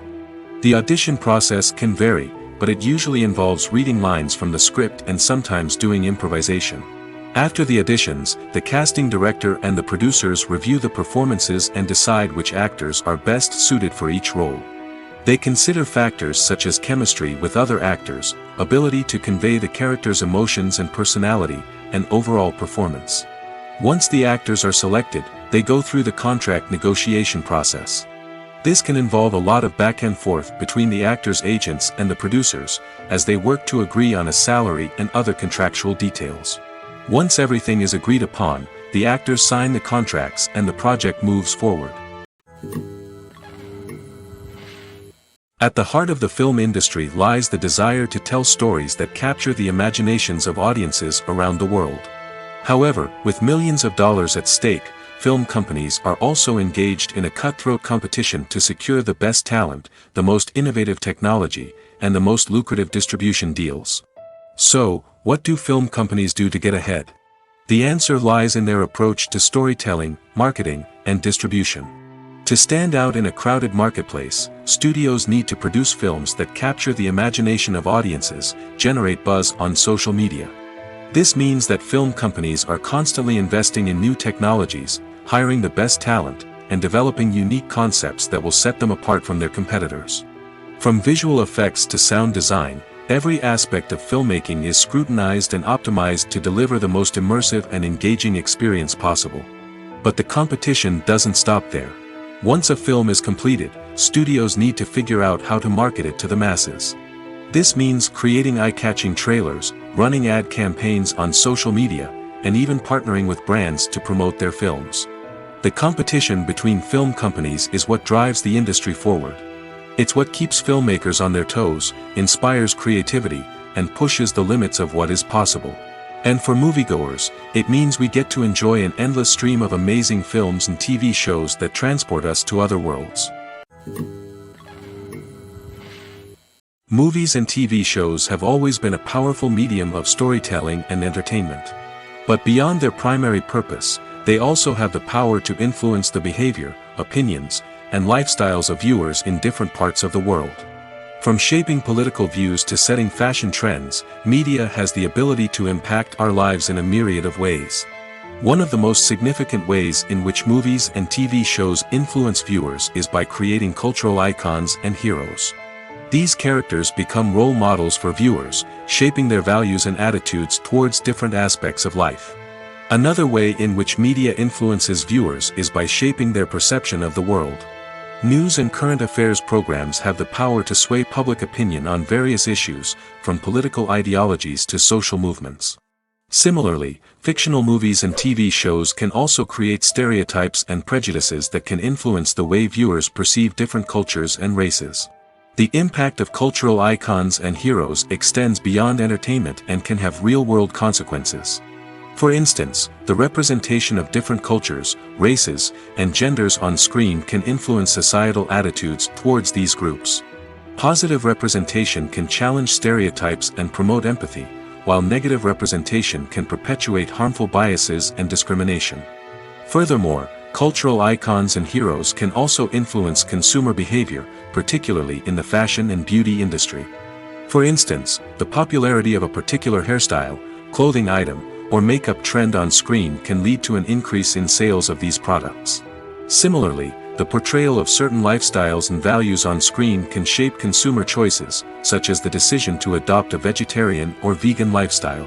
The audition process can vary, but it usually involves reading lines from the script and sometimes doing improvisation. After the auditions, the casting director and the producers review the performances and decide which actors are best suited for each role. They consider factors such as chemistry with other actors, ability to convey the character's emotions and personality, and overall performance. Once the actors are selected, they go through the contract negotiation process. This can involve a lot of back and forth between the actors' agents and the producers, as they work to agree on a salary and other contractual details. Once everything is agreed upon, the actors sign the contracts and the project moves forward. At the heart of the film industry lies the desire to tell stories that capture the imaginations of audiences around the world. However, with millions of dollars at stake, film companies are also engaged in a cutthroat competition to secure the best talent, the most innovative technology, and the most lucrative distribution deals. So, what do film companies do to get ahead? The answer lies in their approach to storytelling, marketing, and distribution. To stand out in a crowded marketplace, studios need to produce films that capture the imagination of audiences, generate buzz on social media. This means that film companies are constantly investing in new technologies, hiring the best talent, and developing unique concepts that will set them apart from their competitors. From visual effects to sound design, every aspect of filmmaking is scrutinized and optimized to deliver the most immersive and engaging experience possible. But the competition doesn't stop there. Once a film is completed, studios need to figure out how to market it to the masses. This means creating eye-catching trailers, running ad campaigns on social media, and even partnering with brands to promote their films. The competition between film companies is what drives the industry forward. It's what keeps filmmakers on their toes, inspires creativity, and pushes the limits of what is possible. And for moviegoers, it means we get to enjoy an endless stream of amazing films and TV shows that transport us to other worlds. Movies and TV shows have always been a powerful medium of storytelling and entertainment. But beyond their primary purpose, they also have the power to influence the behavior, opinions, and lifestyles of viewers in different parts of the world. From shaping political views to setting fashion trends, media has the ability to impact our lives in a myriad of ways. One of the most significant ways in which movies and TV shows influence viewers is by creating cultural icons and heroes. These characters become role models for viewers, shaping their values and attitudes towards different aspects of life. Another way in which media influences viewers is by shaping their perception of the world. News and current affairs programs have the power to sway public opinion on various issues, from political ideologies to social movements. Similarly, fictional movies and TV shows can also create stereotypes and prejudices that can influence the way viewers perceive different cultures and races. The impact of cultural icons and heroes extends beyond entertainment and can have real-world consequences. For instance, the representation of different cultures, races, and genders on screen can influence societal attitudes towards these groups. Positive representation can challenge stereotypes and promote empathy, while negative representation can perpetuate harmful biases and discrimination. Furthermore, cultural icons and heroes can also influence consumer behavior, particularly in the fashion and beauty industry. For instance, the popularity of a particular hairstyle, clothing item, or makeup trend on screen can lead to an increase in sales of these products. Similarly, the portrayal of certain lifestyles and values on screen can shape consumer choices, such as the decision to adopt a vegetarian or vegan lifestyle.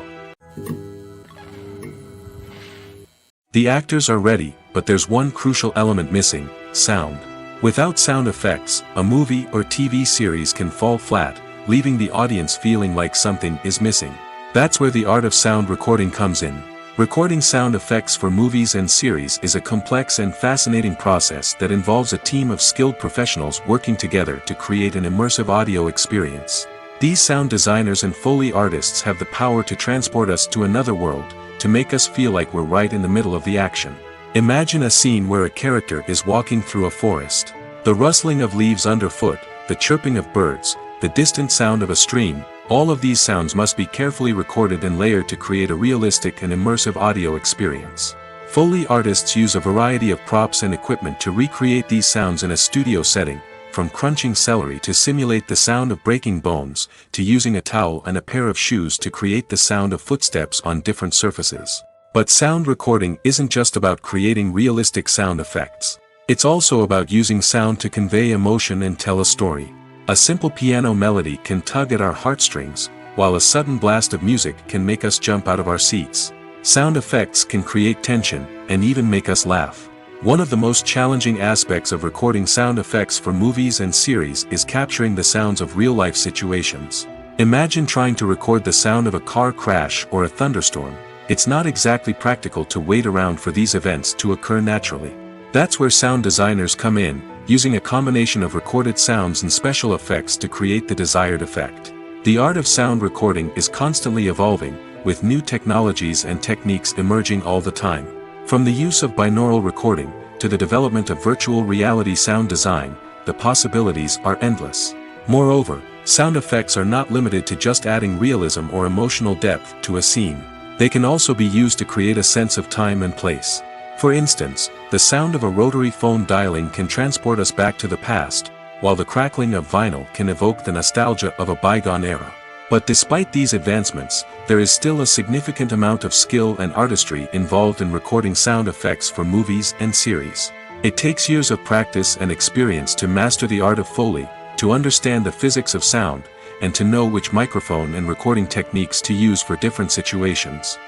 The actors are ready, but there's one crucial element missing: sound. Without sound effects, a movie or TV series can fall flat, leaving the audience feeling like something is missing. That's where the art of sound recording comes in. Recording sound effects for movies and series is a complex and fascinating process that involves a team of skilled professionals working together to create an immersive audio experience. These sound designers and Foley artists have the power to transport us to another world, to make us feel like we're right in the middle of the action. Imagine a scene where a character is walking through a forest. The rustling of leaves underfoot, the chirping of birds, the distant sound of a stream, all of these sounds must be carefully recorded and layered to create a realistic and immersive audio experience. Foley artists use a variety of props and equipment to recreate these sounds in a studio setting, from crunching celery to simulate the sound of breaking bones, to using a towel and a pair of shoes to create the sound of footsteps on different surfaces. But sound recording isn't just about creating realistic sound effects. It's also about using sound to convey emotion and tell a story. A simple piano melody can tug at our heartstrings, while a sudden blast of music can make us jump out of our seats. Sound effects can create tension, and even make us laugh. One of the most challenging aspects of recording sound effects for movies and series is capturing the sounds of real-life situations. Imagine trying to record the sound of a car crash or a thunderstorm. It's not exactly practical to wait around for these events to occur naturally. That's where sound designers come in, using a combination of recorded sounds and special effects to create the desired effect. The art of sound recording is constantly evolving, with new technologies and techniques emerging all the time. From the use of binaural recording, to the development of virtual reality sound design, the possibilities are endless. Moreover, sound effects are not limited to just adding realism or emotional depth to a scene. They can also be used to create a sense of time and place. For instance, the sound of a rotary phone dialing can transport us back to the past, while the crackling of vinyl can evoke the nostalgia of a bygone era. But despite these advancements, there is still a significant amount of skill and artistry involved in recording sound effects for movies and series. It takes years of practice and experience to master the art of Foley, to understand the physics of sound, and to know which microphone and recording techniques to use for different situations.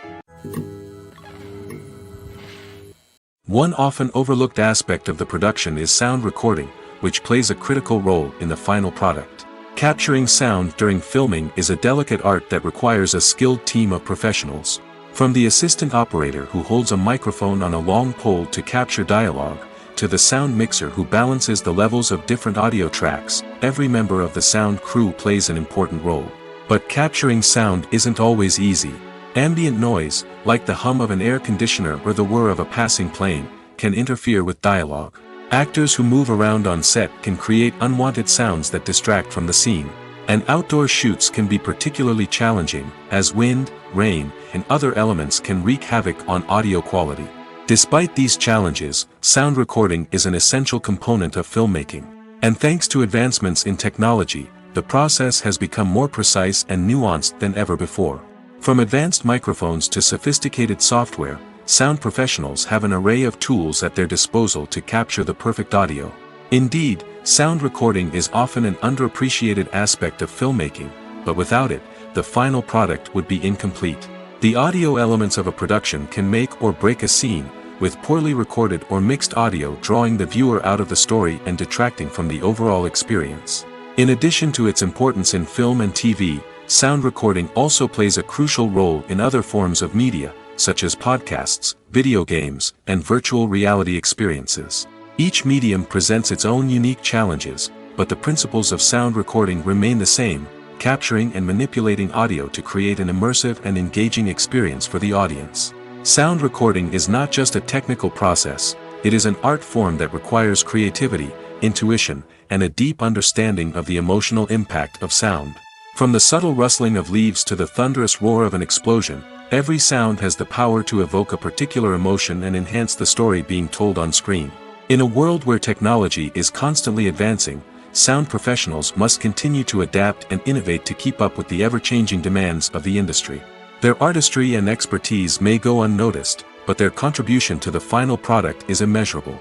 One often overlooked aspect of the production is sound recording, which plays a critical role in the final product. Capturing sound during filming is a delicate art that requires a skilled team of professionals. From the assistant operator who holds a microphone on a long pole to capture dialogue, to the sound mixer who balances the levels of different audio tracks, every member of the sound crew plays an important role. But capturing sound isn't always easy. Ambient noise, like the hum of an air conditioner or the whir of a passing plane, can interfere with dialogue. Actors who move around on set can create unwanted sounds that distract from the scene. And outdoor shoots can be particularly challenging, as wind, rain, and other elements can wreak havoc on audio quality. Despite these challenges, sound recording is an essential component of filmmaking. And thanks to advancements in technology, the process has become more precise and nuanced than ever before. From advanced microphones to sophisticated software, sound professionals have an array of tools at their disposal to capture the perfect audio. Indeed, sound recording is often an underappreciated aspect of filmmaking, but without it, the final product would be incomplete. The audio elements of a production can make or break a scene, with poorly recorded or mixed audio drawing the viewer out of the story and detracting from the overall experience. In addition to its importance in film and TV, sound recording also plays a crucial role in other forms of media, such as podcasts, video games, and virtual reality experiences. Each medium presents its own unique challenges, but the principles of sound recording remain the same, capturing and manipulating audio to create an immersive and engaging experience for the audience. Sound recording is not just a technical process, it is an art form that requires creativity, intuition, and a deep understanding of the emotional impact of sound. From the subtle rustling of leaves to the thunderous roar of an explosion, every sound has the power to evoke a particular emotion and enhance the story being told on screen. In a world where technology is constantly advancing, sound professionals must continue to adapt and innovate to keep up with the ever-changing demands of the industry. Their artistry and expertise may go unnoticed, but their contribution to the final product is immeasurable.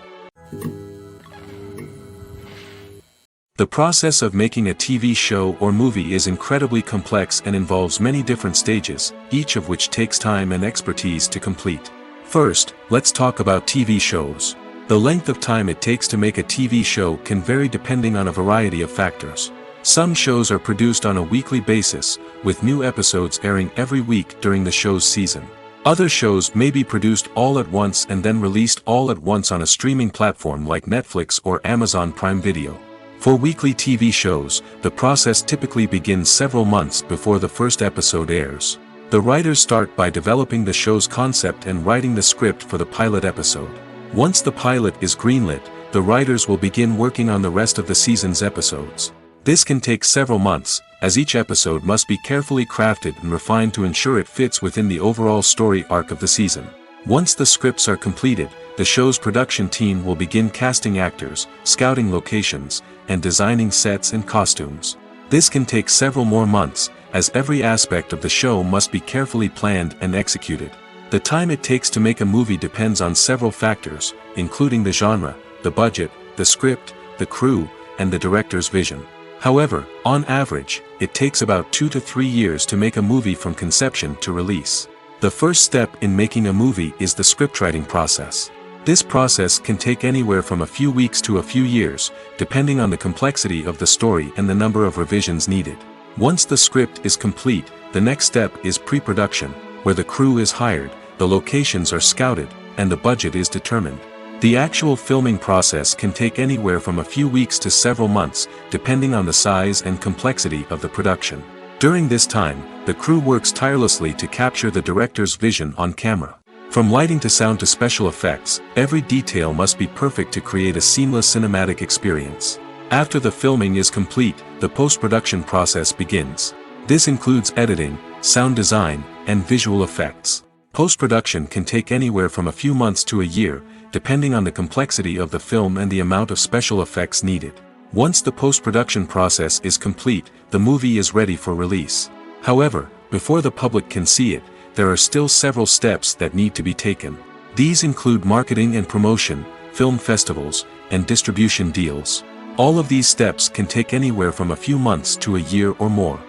The process of making a TV show or movie is incredibly complex and involves many different stages, each of which takes time and expertise to complete. First, let's talk about TV shows. The length of time it takes to make a TV show can vary depending on a variety of factors. Some shows are produced on a weekly basis, with new episodes airing every week during the show's season. Other shows may be produced all at once and then released all at once on a streaming platform like Netflix or Amazon Prime Video. For weekly TV shows, the process typically begins several months before the first episode airs. The writers start by developing the show's concept and writing the script for the pilot episode. Once the pilot is greenlit, the writers will begin working on the rest of the season's episodes. This can take several months, as each episode must be carefully crafted and refined to ensure it fits within the overall story arc of the season. Once the scripts are completed, the show's production team will begin casting actors, scouting locations, and designing sets and costumes. This can take several more months, as every aspect of the show must be carefully planned and executed. The time it takes to make a movie depends on several factors, including the genre, the budget, the script, the crew, and the director's vision. However, on average, it takes about 2 to 3 years to make a movie from conception to release. The first step in making a movie is the scriptwriting process. This process can take anywhere from a few weeks to a few years, depending on the complexity of the story and the number of revisions needed. Once the script is complete, the next step is pre-production, where the crew is hired, the locations are scouted, and the budget is determined. The actual filming process can take anywhere from a few weeks to several months, depending on the size and complexity of the production. During this time, the crew works tirelessly to capture the director's vision on camera. From lighting to sound to special effects, every detail must be perfect to create a seamless cinematic experience. After the filming is complete, the post-production process begins. This includes editing, sound design, and visual effects. Post-production can take anywhere from a few months to a year, depending on the complexity of the film and the amount of special effects needed. Once the post-production process is complete, the movie is ready for release. However, before the public can see it, there are still several steps that need to be taken. These include marketing and promotion, film festivals, and distribution deals. All of these steps can take anywhere from a few months to a year or more.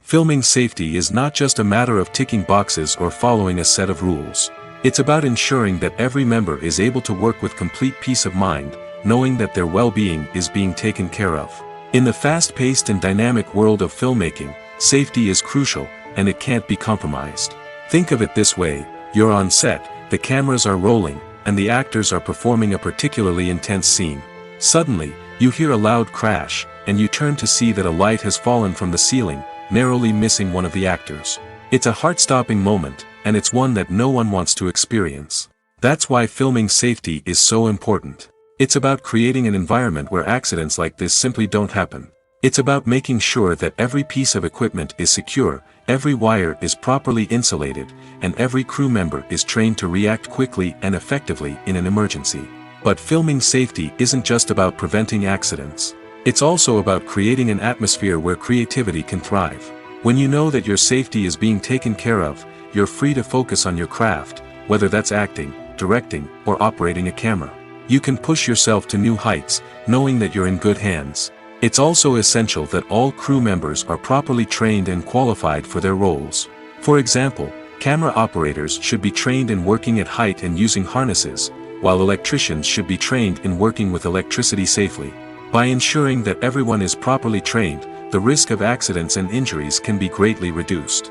Filming safety is not just a matter of ticking boxes or following a set of rules. It's about ensuring that every member is able to work with complete peace of mind, knowing that their well-being is being taken care of. In the fast-paced and dynamic world of filmmaking, safety is crucial, and it can't be compromised. Think of it this way: you're on set, the cameras are rolling, and the actors are performing a particularly intense scene. Suddenly, you hear a loud crash, and you turn to see that a light has fallen from the ceiling, narrowly missing one of the actors. It's a heart-stopping moment, and it's one that no one wants to experience. That's why filming safety is so important. It's about creating an environment where accidents like this simply don't happen. It's about making sure that every piece of equipment is secure, every wire is properly insulated, and every crew member is trained to react quickly and effectively in an emergency. But filming safety isn't just about preventing accidents. It's also about creating an atmosphere where creativity can thrive. When you know that your safety is being taken care of, you're free to focus on your craft, whether that's acting, directing, or operating a camera. You can push yourself to new heights, knowing that you're in good hands. It's also essential that all crew members are properly trained and qualified for their roles. For example, camera operators should be trained in working at height and using harnesses, while electricians should be trained in working with electricity safely. By ensuring that everyone is properly trained, the risk of accidents and injuries can be greatly reduced.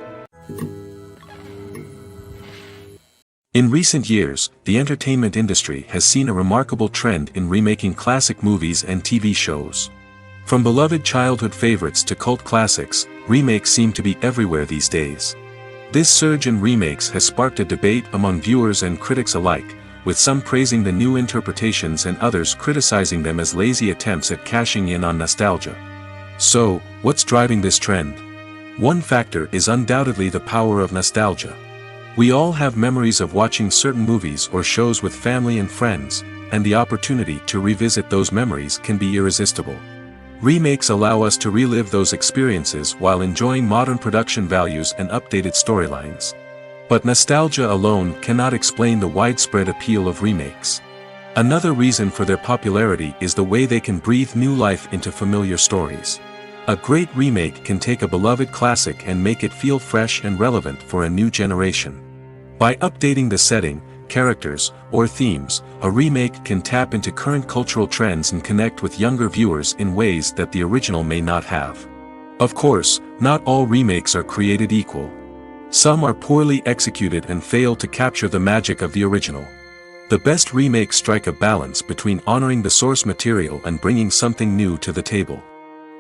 In recent years, the entertainment industry has seen a remarkable trend in remaking classic movies and TV shows. From beloved childhood favorites to cult classics, remakes seem to be everywhere these days. This surge in remakes has sparked a debate among viewers and critics alike, with some praising the new interpretations and others criticizing them as lazy attempts at cashing in on nostalgia. So, what's driving this trend? One factor is undoubtedly the power of nostalgia. We all have memories of watching certain movies or shows with family and friends, and the opportunity to revisit those memories can be irresistible. Remakes allow us to relive those experiences while enjoying modern production values and updated storylines. But nostalgia alone cannot explain the widespread appeal of remakes. Another reason for their popularity is the way they can breathe new life into familiar stories. A great remake can take a beloved classic and make it feel fresh and relevant for a new generation. By updating the setting, characters, or themes, a remake can tap into current cultural trends and connect with younger viewers in ways that the original may not have. Of course, not all remakes are created equal. Some are poorly executed and fail to capture the magic of the original. The best remakes strike a balance between honoring the source material and bringing something new to the table.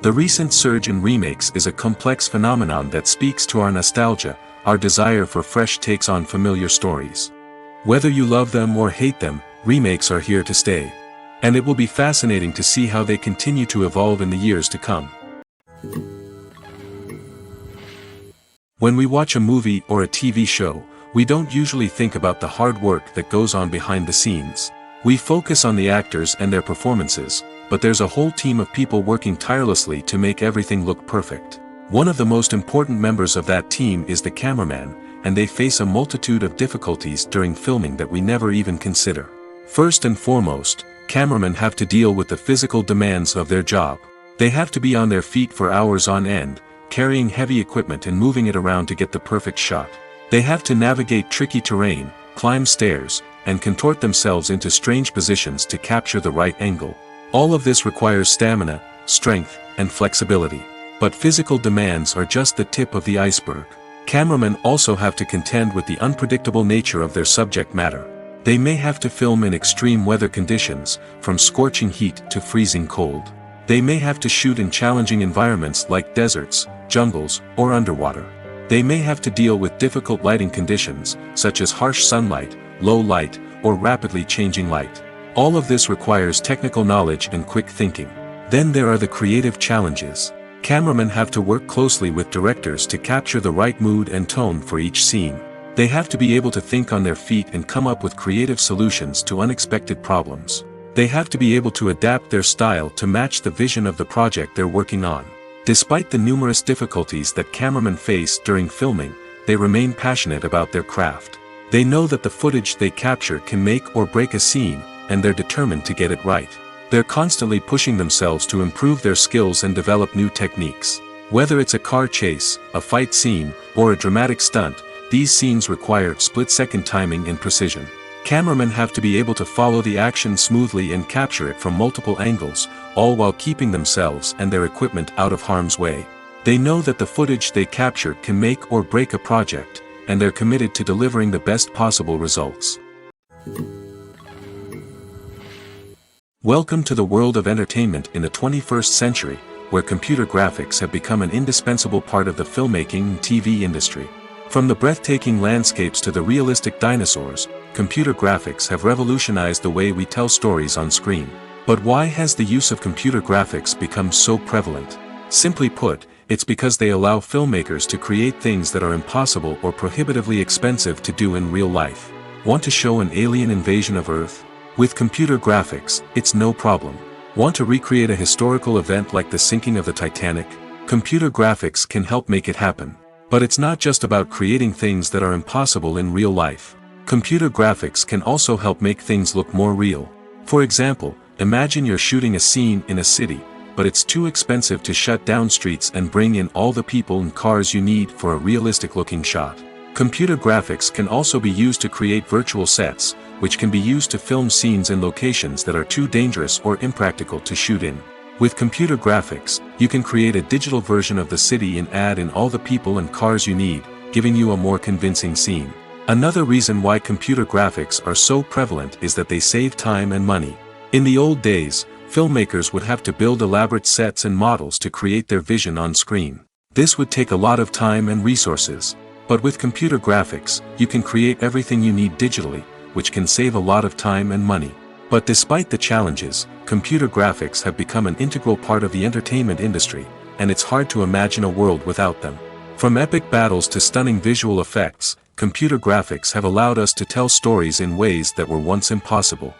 The recent surge in remakes is a complex phenomenon that speaks to our nostalgia, our desire for fresh takes on familiar stories. Whether you love them or hate them, remakes are here to stay. And it will be fascinating to see how they continue to evolve in the years to come. When we watch a movie or a TV show, we don't usually think about the hard work that goes on behind the scenes. We focus on the actors and their performances, but there's a whole team of people working tirelessly to make everything look perfect. One of the most important members of that team is the cameraman, and they face a multitude of difficulties during filming that we never even consider. First and foremost, cameramen have to deal with the physical demands of their job. They have to be on their feet for hours on end, carrying heavy equipment and moving it around to get the perfect shot. They have to navigate tricky terrain, climb stairs, and contort themselves into strange positions to capture the right angle. All of this requires stamina, strength, and flexibility. But physical demands are just the tip of the iceberg. Cameramen also have to contend with the unpredictable nature of their subject matter. They may have to film in extreme weather conditions, from scorching heat to freezing cold. They may have to shoot in challenging environments like deserts, jungles, or underwater. They may have to deal with difficult lighting conditions, such as harsh sunlight, low light, or rapidly changing light. All of this requires technical knowledge and quick thinking. Then there are the creative challenges. Cameramen have to work closely with directors to capture the right mood and tone for each scene. They have to be able to think on their feet and come up with creative solutions to unexpected problems. They have to be able to adapt their style to match the vision of the project they're working on. Despite the numerous difficulties that cameramen face during filming, they remain passionate about their craft. They know that the footage they capture can make or break a scene, and they're determined to get it right. They're constantly pushing themselves to improve their skills and develop new techniques. Whether it's a car chase, a fight scene, or a dramatic stunt, these scenes require split-second timing and precision. Cameramen have to be able to follow the action smoothly and capture it from multiple angles, all while keeping themselves and their equipment out of harm's way. They know that the footage they capture can make or break a project, and they're committed to delivering the best possible results. Welcome to the world of entertainment in the 21st century, where computer graphics have become an indispensable part of the filmmaking and TV industry. From the breathtaking landscapes to the realistic dinosaurs, computer graphics have revolutionized the way we tell stories on screen. But why has the use of computer graphics become so prevalent? Simply put, it's because they allow filmmakers to create things that are impossible or prohibitively expensive to do in real life. Want to show an alien invasion of Earth? With computer graphics, it's no problem. Want to recreate a historical event like the sinking of the Titanic? Computer graphics can help make it happen. But it's not just about creating things that are impossible in real life. Computer graphics can also help make things look more real. For example, imagine you're shooting a scene in a city, but it's too expensive to shut down streets and bring in all the people and cars you need for a realistic-looking shot. Computer graphics can also be used to create virtual sets, which can be used to film scenes in locations that are too dangerous or impractical to shoot in. With computer graphics, you can create a digital version of the city and add in all the people and cars you need, giving you a more convincing scene. Another reason why computer graphics are so prevalent is that they save time and money. In the old days, filmmakers would have to build elaborate sets and models to create their vision on screen. This would take a lot of time and resources. But with computer graphics, you can create everything you need digitally, which can save a lot of time and money. But despite the challenges, computer graphics have become an integral part of the entertainment industry, and it's hard to imagine a world without them. From epic battles to stunning visual effects, computer graphics have allowed us to tell stories in ways that were once impossible.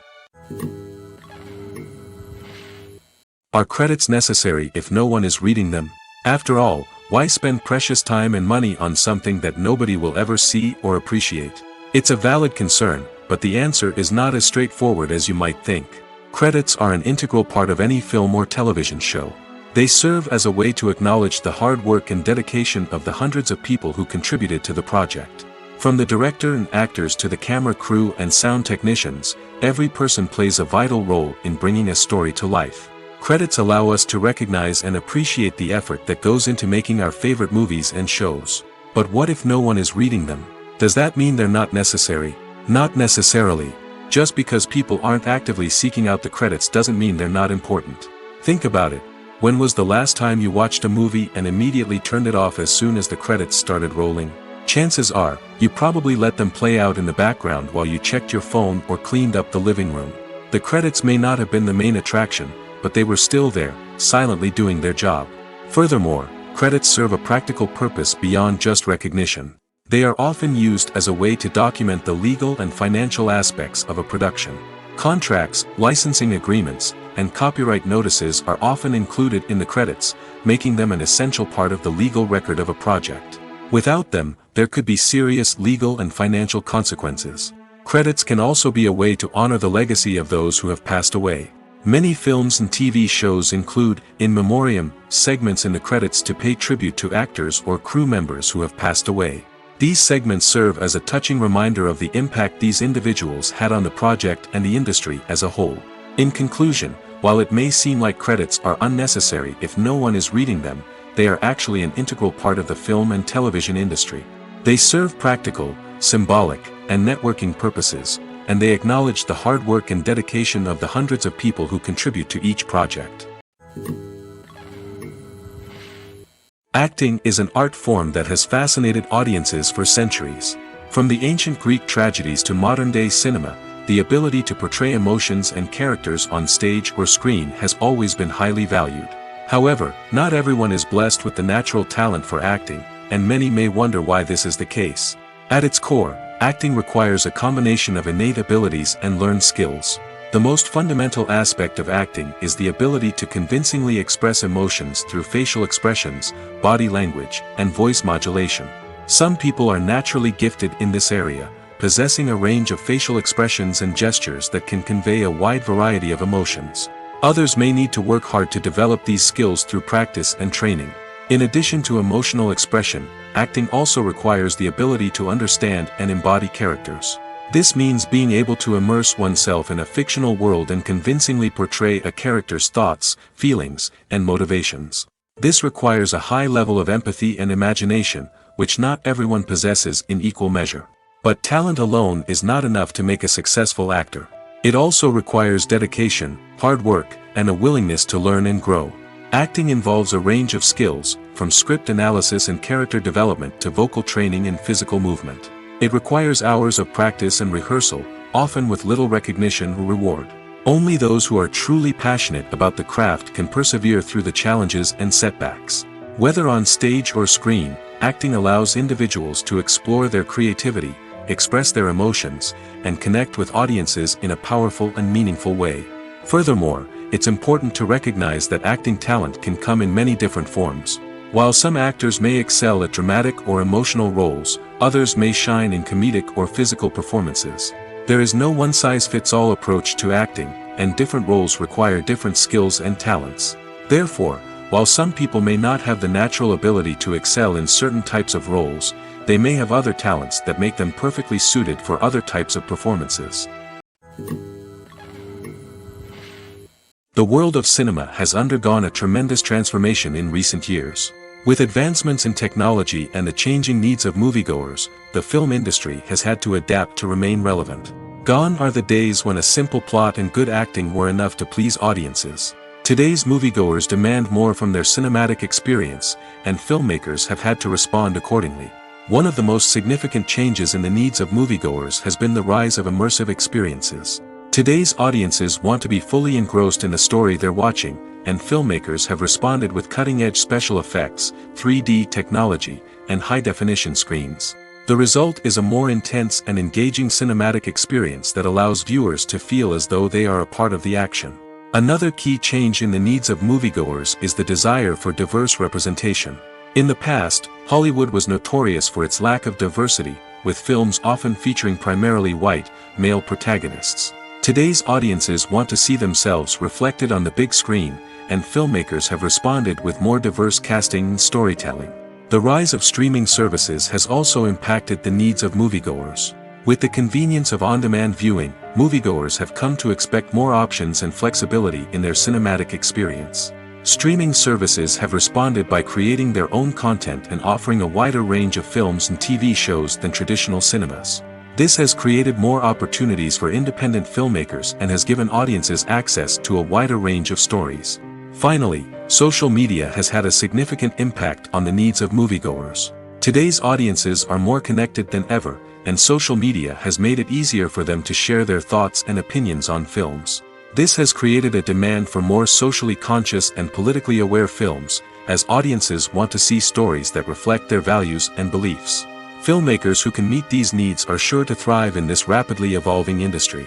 Are credits necessary if no one is reading them? After all, why spend precious time and money on something that nobody will ever see or appreciate? It's a valid concern, but the answer is not as straightforward as you might think. Credits are an integral part of any film or television show. They serve as a way to acknowledge the hard work and dedication of the hundreds of people who contributed to the project. From the director and actors to the camera crew and sound technicians, every person plays a vital role in bringing a story to life. Credits allow us to recognize and appreciate the effort that goes into making our favorite movies and shows. But what if no one is reading them? Does that mean they're not necessary? Not necessarily. Just because people aren't actively seeking out the credits doesn't mean they're not important. Think about it. When was the last time you watched a movie and immediately turned it off as soon as the credits started rolling? Chances are, you probably let them play out in the background while you checked your phone or cleaned up the living room. The credits may not have been the main attraction, but they were still there, silently doing their job. Furthermore, credits serve a practical purpose beyond just recognition. They are often used as a way to document the legal and financial aspects of a production. Contracts, licensing agreements, and copyright notices are often included in the credits, making them an essential part of the legal record of a project. Without them, there could be serious legal and financial consequences. Credits can also be a way to honor the legacy of those who have passed away. Many films and TV shows include, in memoriam, segments in the credits to pay tribute to actors or crew members who have passed away. These segments serve as a touching reminder of the impact these individuals had on the project and the industry as a whole. In conclusion, while it may seem like credits are unnecessary if no one is reading them, they are actually an integral part of the film and television industry. They serve practical, symbolic, and networking purposes, and they acknowledge the hard work and dedication of the hundreds of people who contribute to each project. Acting is an art form that has fascinated audiences for centuries. From the ancient Greek tragedies to modern-day cinema, the ability to portray emotions and characters on stage or screen has always been highly valued. However, not everyone is blessed with the natural talent for acting, and many may wonder why this is the case. At its core, acting requires a combination of innate abilities and learned skills. The most fundamental aspect of acting is the ability to convincingly express emotions through facial expressions, body language, and voice modulation. Some people are naturally gifted in this area, possessing a range of facial expressions and gestures that can convey a wide variety of emotions. Others may need to work hard to develop these skills through practice and training. In addition to emotional expression, acting also requires the ability to understand and embody characters. This means being able to immerse oneself in a fictional world and convincingly portray a character's thoughts, feelings, and motivations. This requires a high level of empathy and imagination, which not everyone possesses in equal measure. But talent alone is not enough to make a successful actor. It also requires dedication, hard work, and a willingness to learn and grow. Acting involves a range of skills, from script analysis and character development to vocal training and physical movement. It requires hours of practice and rehearsal, often with little recognition or reward. Only those who are truly passionate about the craft can persevere through the challenges and setbacks. Whether on stage or screen, acting allows individuals to explore their creativity, express their emotions, and connect with audiences in a powerful and meaningful way. Furthermore, it's important to recognize that acting talent can come in many different forms. While some actors may excel at dramatic or emotional roles, others may shine in comedic or physical performances. There is no one-size-fits-all approach to acting, and different roles require different skills and talents. Therefore, while some people may not have the natural ability to excel in certain types of roles, they may have other talents that make them perfectly suited for other types of performances. The world of cinema has undergone a tremendous transformation in recent years. With advancements in technology and the changing needs of moviegoers, the film industry has had to adapt to remain relevant. Gone are the days when a simple plot and good acting were enough to please audiences. Today's moviegoers demand more from their cinematic experience, and filmmakers have had to respond accordingly. One of the most significant changes in the needs of moviegoers has been the rise of immersive experiences. Today's audiences want to be fully engrossed in the story they're watching, and filmmakers have responded with cutting-edge special effects, 3D technology, and high-definition screens. The result is a more intense and engaging cinematic experience that allows viewers to feel as though they are a part of the action. Another key change in the needs of moviegoers is the desire for diverse representation. In the past, Hollywood was notorious for its lack of diversity, with films often featuring primarily white, male protagonists. Today's audiences want to see themselves reflected on the big screen, and filmmakers have responded with more diverse casting and storytelling. The rise of streaming services has also impacted the needs of moviegoers. With the convenience of on-demand viewing, moviegoers have come to expect more options and flexibility in their cinematic experience. Streaming services have responded by creating their own content and offering a wider range of films and TV shows than traditional cinemas. This has created more opportunities for independent filmmakers and has given audiences access to a wider range of stories. Finally, social media has had a significant impact on the needs of moviegoers. Today's audiences are more connected than ever, and social media has made it easier for them to share their thoughts and opinions on films. This has created a demand for more socially conscious and politically aware films, as audiences want to see stories that reflect their values and beliefs. Filmmakers who can meet these needs are sure to thrive in this rapidly evolving industry.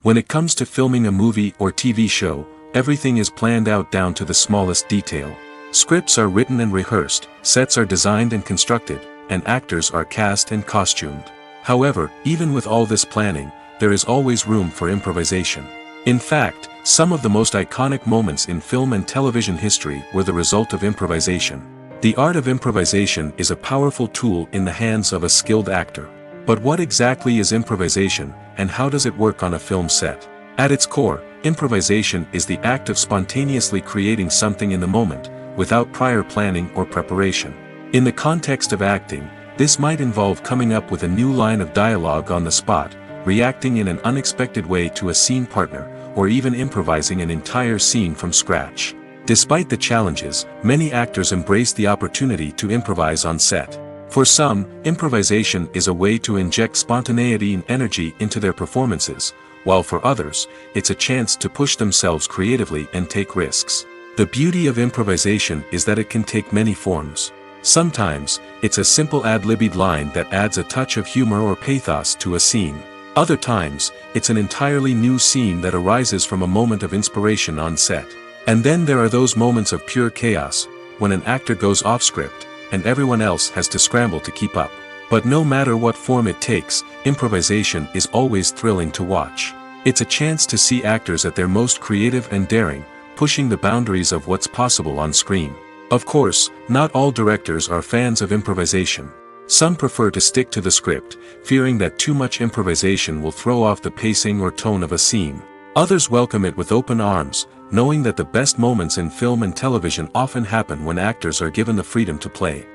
When it comes to filming a movie or TV show, everything is planned out down to the smallest detail. Scripts are written and rehearsed, sets are designed and constructed, and actors are cast and costumed. However, even with all this planning, there is always room for improvisation. In fact, some of the most iconic moments in film and television history were the result of improvisation. The art of improvisation is a powerful tool in the hands of a skilled actor. But what exactly is improvisation, and how does it work on a film set? At its core, improvisation is the act of spontaneously creating something in the moment, without prior planning or preparation. In the context of acting, this might involve coming up with a new line of dialogue on the spot, reacting in an unexpected way to a scene partner, or even improvising an entire scene from scratch. Despite the challenges, many actors embrace the opportunity to improvise on set. For some, improvisation is a way to inject spontaneity and energy into their performances, while for others, it's a chance to push themselves creatively and take risks. The beauty of improvisation is that it can take many forms. Sometimes, it's a simple ad-libbed line that adds a touch of humor or pathos to a scene. Other times, it's an entirely new scene that arises from a moment of inspiration on set. And then there are those moments of pure chaos, when an actor goes off script, and everyone else has to scramble to keep up. But no matter what form it takes, improvisation is always thrilling to watch. It's a chance to see actors at their most creative and daring, pushing the boundaries of what's possible on screen. Of course, not all directors are fans of improvisation. Some prefer to stick to the script, fearing that too much improvisation will throw off the pacing or tone of a scene. Others welcome it with open arms, knowing that the best moments in film and television often happen when actors are given the freedom to play.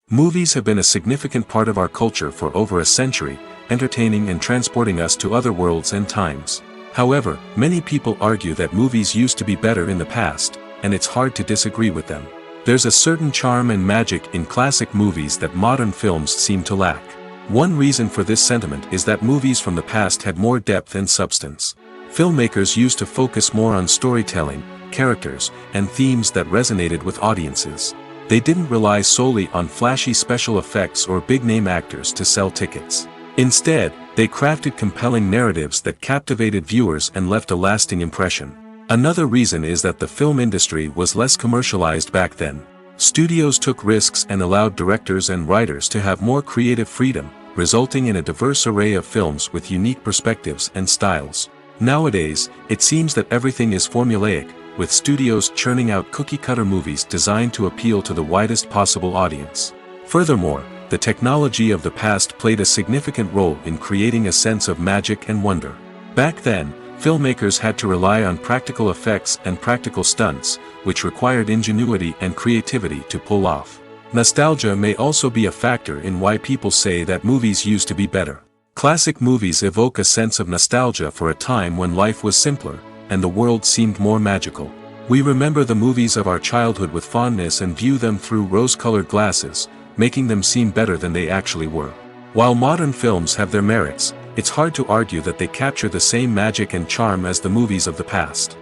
Movies have been a significant part of our culture for over a century, entertaining and transporting us to other worlds and times. However, many people argue that movies used to be better in the past, and it's hard to disagree with them. There's a certain charm and magic in classic movies that modern films seem to lack. One reason for this sentiment is that movies from the past had more depth and substance. Filmmakers used to focus more on storytelling, characters, and themes that resonated with audiences. They didn't rely solely on flashy special effects or big-name actors to sell tickets. Instead, they crafted compelling narratives that captivated viewers and left a lasting impression. Another reason is that the film industry was less commercialized back then. Studios took risks and allowed directors and writers to have more creative freedom, resulting in a diverse array of films with unique perspectives and styles. Nowadays, it seems that everything is formulaic, with studios churning out cookie-cutter movies designed to appeal to the widest possible audience. Furthermore, the technology of the past played a significant role in creating a sense of magic and wonder. Back then, filmmakers had to rely on practical effects and practical stunts, which required ingenuity and creativity to pull off. Nostalgia may also be a factor in why people say that movies used to be better. Classic movies evoke a sense of nostalgia for a time when life was simpler, and the world seemed more magical. We remember the movies of our childhood with fondness and view them through rose-colored glasses, making them seem better than they actually were. While modern films have their merits, it's hard to argue that they capture the same magic and charm as the movies of the past.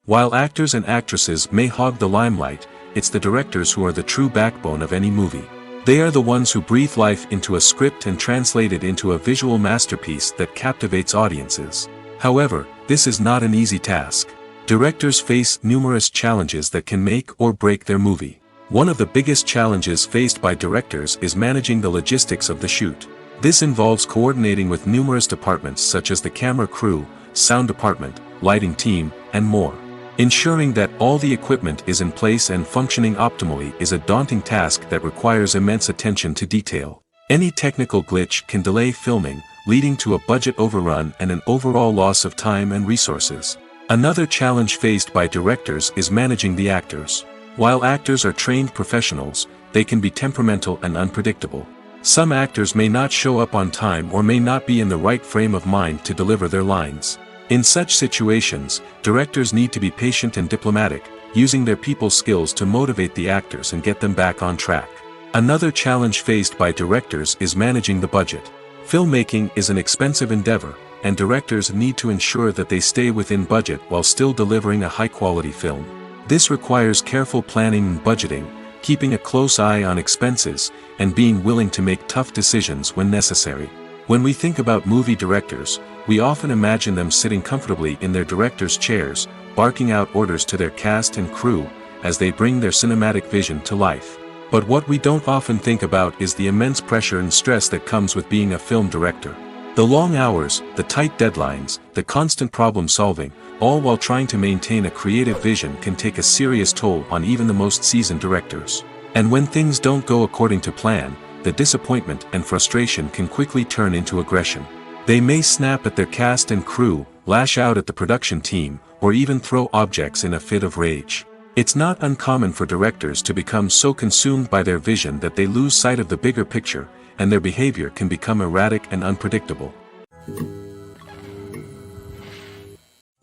While actors and actresses may hog the limelight, it's the directors who are the true backbone of any movie. They are the ones who breathe life into a script and translate it into a visual masterpiece that captivates audiences. However, this is not an easy task. Directors face numerous challenges that can make or break their movie. One of the biggest challenges faced by directors is managing the logistics of the shoot. This involves coordinating with numerous departments such as the camera crew, sound department, lighting team, and more. Ensuring that all the equipment is in place and functioning optimally is a daunting task that requires immense attention to detail. Any technical glitch can delay filming, leading to a budget overrun and an overall loss of time and resources. Another challenge faced by directors is managing the actors. While actors are trained professionals, they can be temperamental and unpredictable. Some actors may not show up on time or may not be in the right frame of mind to deliver their lines. In such situations, directors need to be patient and diplomatic, using their people skills to motivate the actors and get them back on track. Another challenge faced by directors is managing the budget. Filmmaking is an expensive endeavor, and directors need to ensure that they stay within budget while still delivering a high-quality film. This requires careful planning and budgeting, keeping a close eye on expenses, and being willing to make tough decisions when necessary. When we think about movie directors, we often imagine them sitting comfortably in their director's chairs, barking out orders to their cast and crew, as they bring their cinematic vision to life. But what we don't often think about is the immense pressure and stress that comes with being a film director. The long hours, the tight deadlines, the constant problem solving, all while trying to maintain a creative vision can take a serious toll on even the most seasoned directors. And when things don't go according to plan, the disappointment and frustration can quickly turn into aggression. They may snap at their cast and crew, lash out at the production team, or even throw objects in a fit of rage. It's not uncommon for directors to become so consumed by their vision that they lose sight of the bigger picture, and their behavior can become erratic and unpredictable.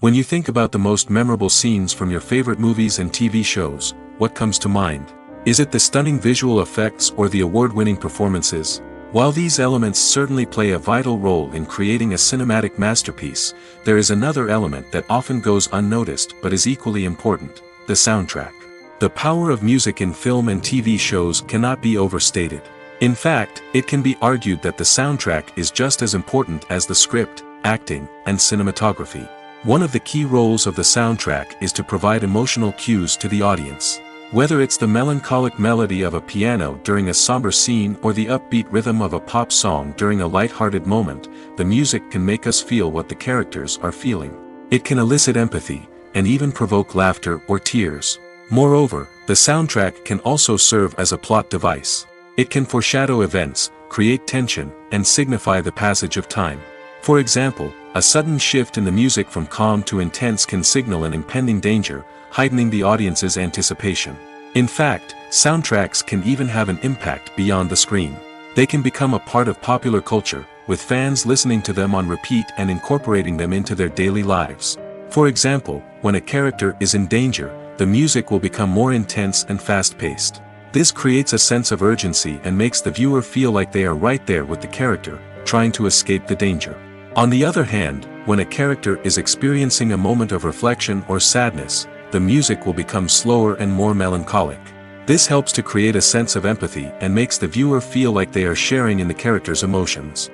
When you think about the most memorable scenes from your favorite movies and TV shows, what comes to mind? Is it the stunning visual effects or the award-winning performances? While these elements certainly play a vital role in creating a cinematic masterpiece, there is another element that often goes unnoticed but is equally important: the soundtrack. The power of music in film and TV shows cannot be overstated. In fact, it can be argued that the soundtrack is just as important as the script, acting, and cinematography. One of the key roles of the soundtrack is to provide emotional cues to the audience. Whether it's the melancholic melody of a piano during a somber scene or the upbeat rhythm of a pop song during a light-hearted moment, the music can make us feel what the characters are feeling. It can elicit empathy, and even provoke laughter or tears. Moreover, the soundtrack can also serve as a plot device. It can foreshadow events, create tension, and signify the passage of time. For example, a sudden shift in the music from calm to intense can signal an impending danger, heightening the audience's anticipation. In fact, soundtracks can even have an impact beyond the screen. They can become a part of popular culture, with fans listening to them on repeat and incorporating them into their daily lives. For example, when a character is in danger, the music will become more intense and fast-paced. This creates a sense of urgency and makes the viewer feel like they are right there with the character, trying to escape the danger. On the other hand, when a character is experiencing a moment of reflection or sadness, the music will become slower and more melancholic. This helps to create a sense of empathy and makes the viewer feel like they are sharing in the character's emotions.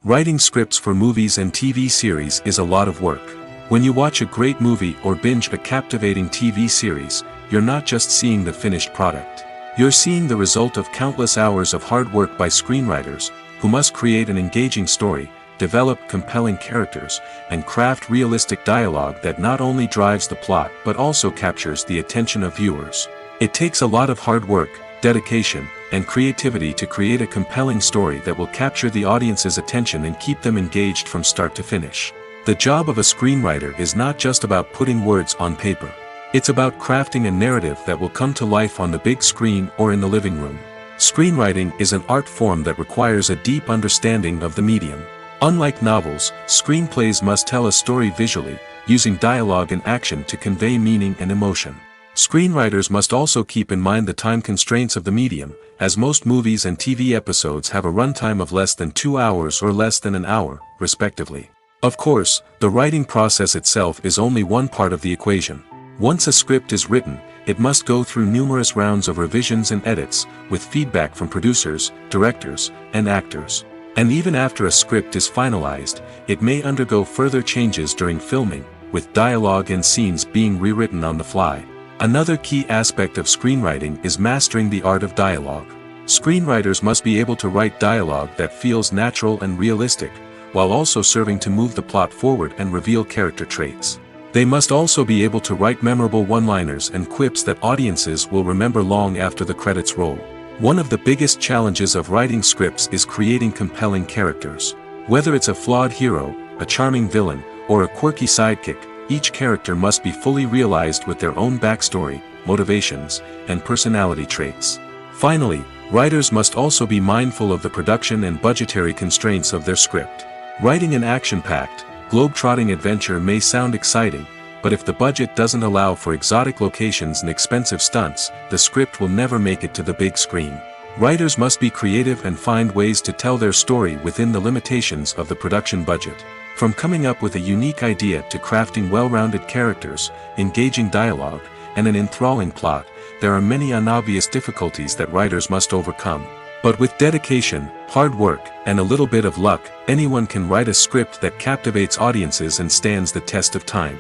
Writing scripts for movies and TV series is a lot of work. When you watch a great movie or binge a captivating TV series, you're not just seeing the finished product. You're seeing the result of countless hours of hard work by screenwriters, who must create an engaging story, develop compelling characters, and craft realistic dialogue that not only drives the plot but also captures the attention of viewers. It takes a lot of hard work, dedication, and creativity to create a compelling story that will capture the audience's attention and keep them engaged from start to finish. The job of a screenwriter is not just about putting words on paper. It's about crafting a narrative that will come to life on the big screen or in the living room. Screenwriting is an art form that requires a deep understanding of the medium. Unlike novels, screenplays must tell a story visually, using dialogue and action to convey meaning and emotion. Screenwriters must also keep in mind the time constraints of the medium, as most movies and TV episodes have a runtime of less than 2 hours or less than an hour, respectively. Of course, the writing process itself is only one part of the equation. Once a script is written, it must go through numerous rounds of revisions and edits, with feedback from producers, directors, and actors. And even after a script is finalized, it may undergo further changes during filming, with dialogue and scenes being rewritten on the fly. Another key aspect of screenwriting is mastering the art of dialogue. Screenwriters must be able to write dialogue that feels natural and realistic, while also serving to move the plot forward and reveal character traits. They must also be able to write memorable one-liners and quips that audiences will remember long after the credits roll. One of the biggest challenges of writing scripts is creating compelling characters. Whether it's a flawed hero, a charming villain, or a quirky sidekick, each character must be fully realized with their own backstory, motivations, and personality traits. Finally, writers must also be mindful of the production and budgetary constraints of their script. Writing an action-packed, globe-trotting adventure may sound exciting, but if the budget doesn't allow for exotic locations and expensive stunts, the script will never make it to the big screen. Writers must be creative and find ways to tell their story within the limitations of the production budget. From coming up with a unique idea to crafting well-rounded characters, engaging dialogue, and an enthralling plot, there are many unobvious difficulties that writers must overcome. But with dedication, hard work, and a little bit of luck, anyone can write a script that captivates audiences and stands the test of time.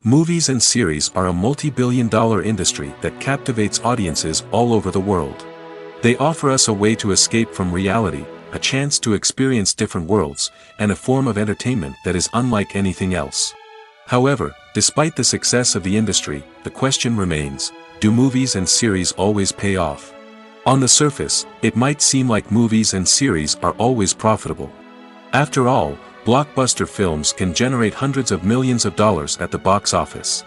Movies and series are a multi-billion-dollar industry that captivates audiences all over the world. They offer us a way to escape from reality, a chance to experience different worlds, and a form of entertainment that is unlike anything else. However, despite the success of the industry, the question remains: do movies and series always pay off? On the surface, it might seem like movies and series are always profitable. After all, blockbuster films can generate hundreds of millions of dollars at the box office.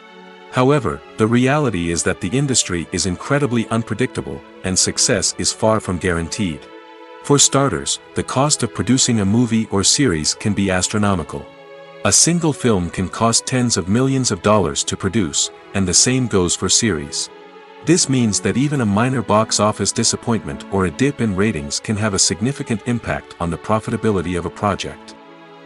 However, the reality is that the industry is incredibly unpredictable, and success is far from guaranteed. For starters, the cost of producing a movie or series can be astronomical. A single film can cost tens of millions of dollars to produce, and the same goes for series. This means that even a minor box office disappointment or a dip in ratings can have a significant impact on the profitability of a project.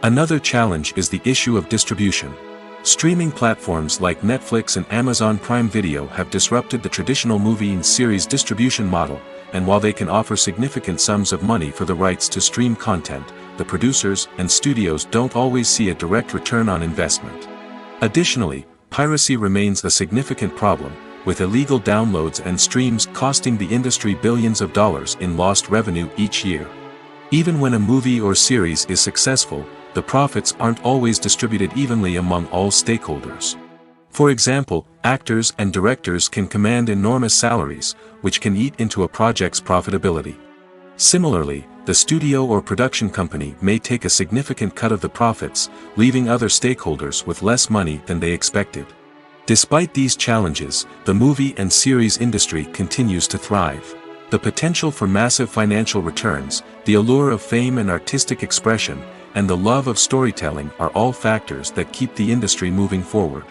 Another challenge is the issue of distribution. Streaming platforms like Netflix and Amazon Prime Video have disrupted the traditional movie and series distribution model, and while they can offer significant sums of money for the rights to stream content, the producers and studios don't always see a direct return on investment. Additionally, piracy remains a significant problem, with illegal downloads and streams costing the industry billions of dollars in lost revenue each year. Even when a movie or series is successful, the profits aren't always distributed evenly among all stakeholders. For example, actors and directors can command enormous salaries, which can eat into a project's profitability. Similarly, the studio or production company may take a significant cut of the profits, leaving other stakeholders with less money than they expected. Despite these challenges, the movie and series industry continues to thrive. The potential for massive financial returns, the allure of fame and artistic expression, and the love of storytelling are all factors that keep the industry moving forward.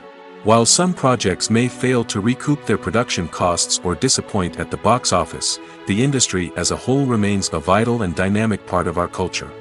While some projects may fail to recoup their production costs or disappoint at the box office, the industry as a whole remains a vital and dynamic part of our culture.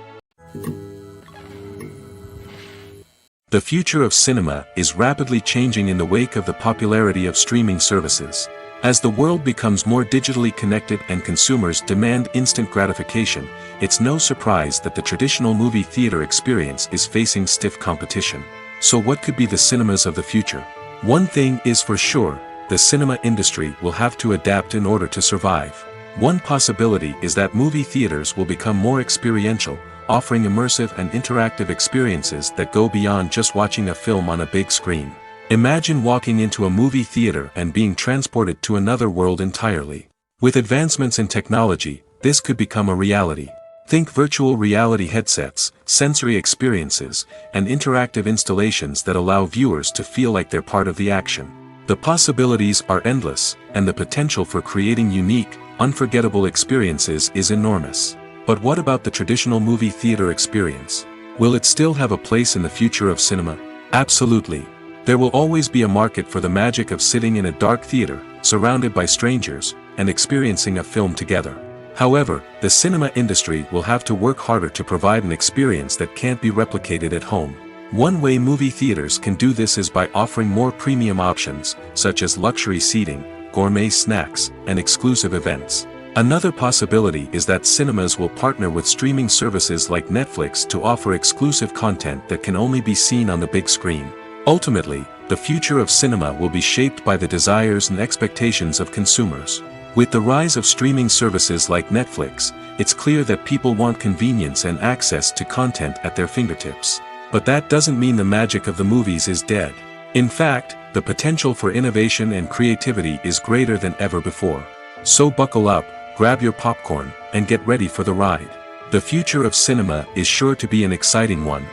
The future of cinema is rapidly changing in the wake of the popularity of streaming services. As the world becomes more digitally connected and consumers demand instant gratification, it's no surprise that the traditional movie theater experience is facing stiff competition. So what could be the cinemas of the future? One thing is for sure, the cinema industry will have to adapt in order to survive. One possibility is that movie theaters will become more experiential, offering immersive and interactive experiences that go beyond just watching a film on a big screen. Imagine walking into a movie theater and being transported to another world entirely. With advancements in technology, this could become a reality. Think virtual reality headsets, sensory experiences, and interactive installations that allow viewers to feel like they're part of the action. The possibilities are endless, and the potential for creating unique, unforgettable experiences is enormous. But what about the traditional movie theater experience? Will it still have a place in the future of cinema? Absolutely. There will always be a market for the magic of sitting in a dark theater, surrounded by strangers, and experiencing a film together. However, the cinema industry will have to work harder to provide an experience that can't be replicated at home. One way movie theaters can do this is by offering more premium options, such as luxury seating, gourmet snacks, and exclusive events. Another possibility is that cinemas will partner with streaming services like Netflix to offer exclusive content that can only be seen on the big screen. Ultimately, the future of cinema will be shaped by the desires and expectations of consumers. With the rise of streaming services like Netflix, it's clear that people want convenience and access to content at their fingertips. But that doesn't mean the magic of the movies is dead. In fact, the potential for innovation and creativity is greater than ever before. So buckle up, grab your popcorn, and get ready for the ride. The future of cinema is sure to be an exciting one.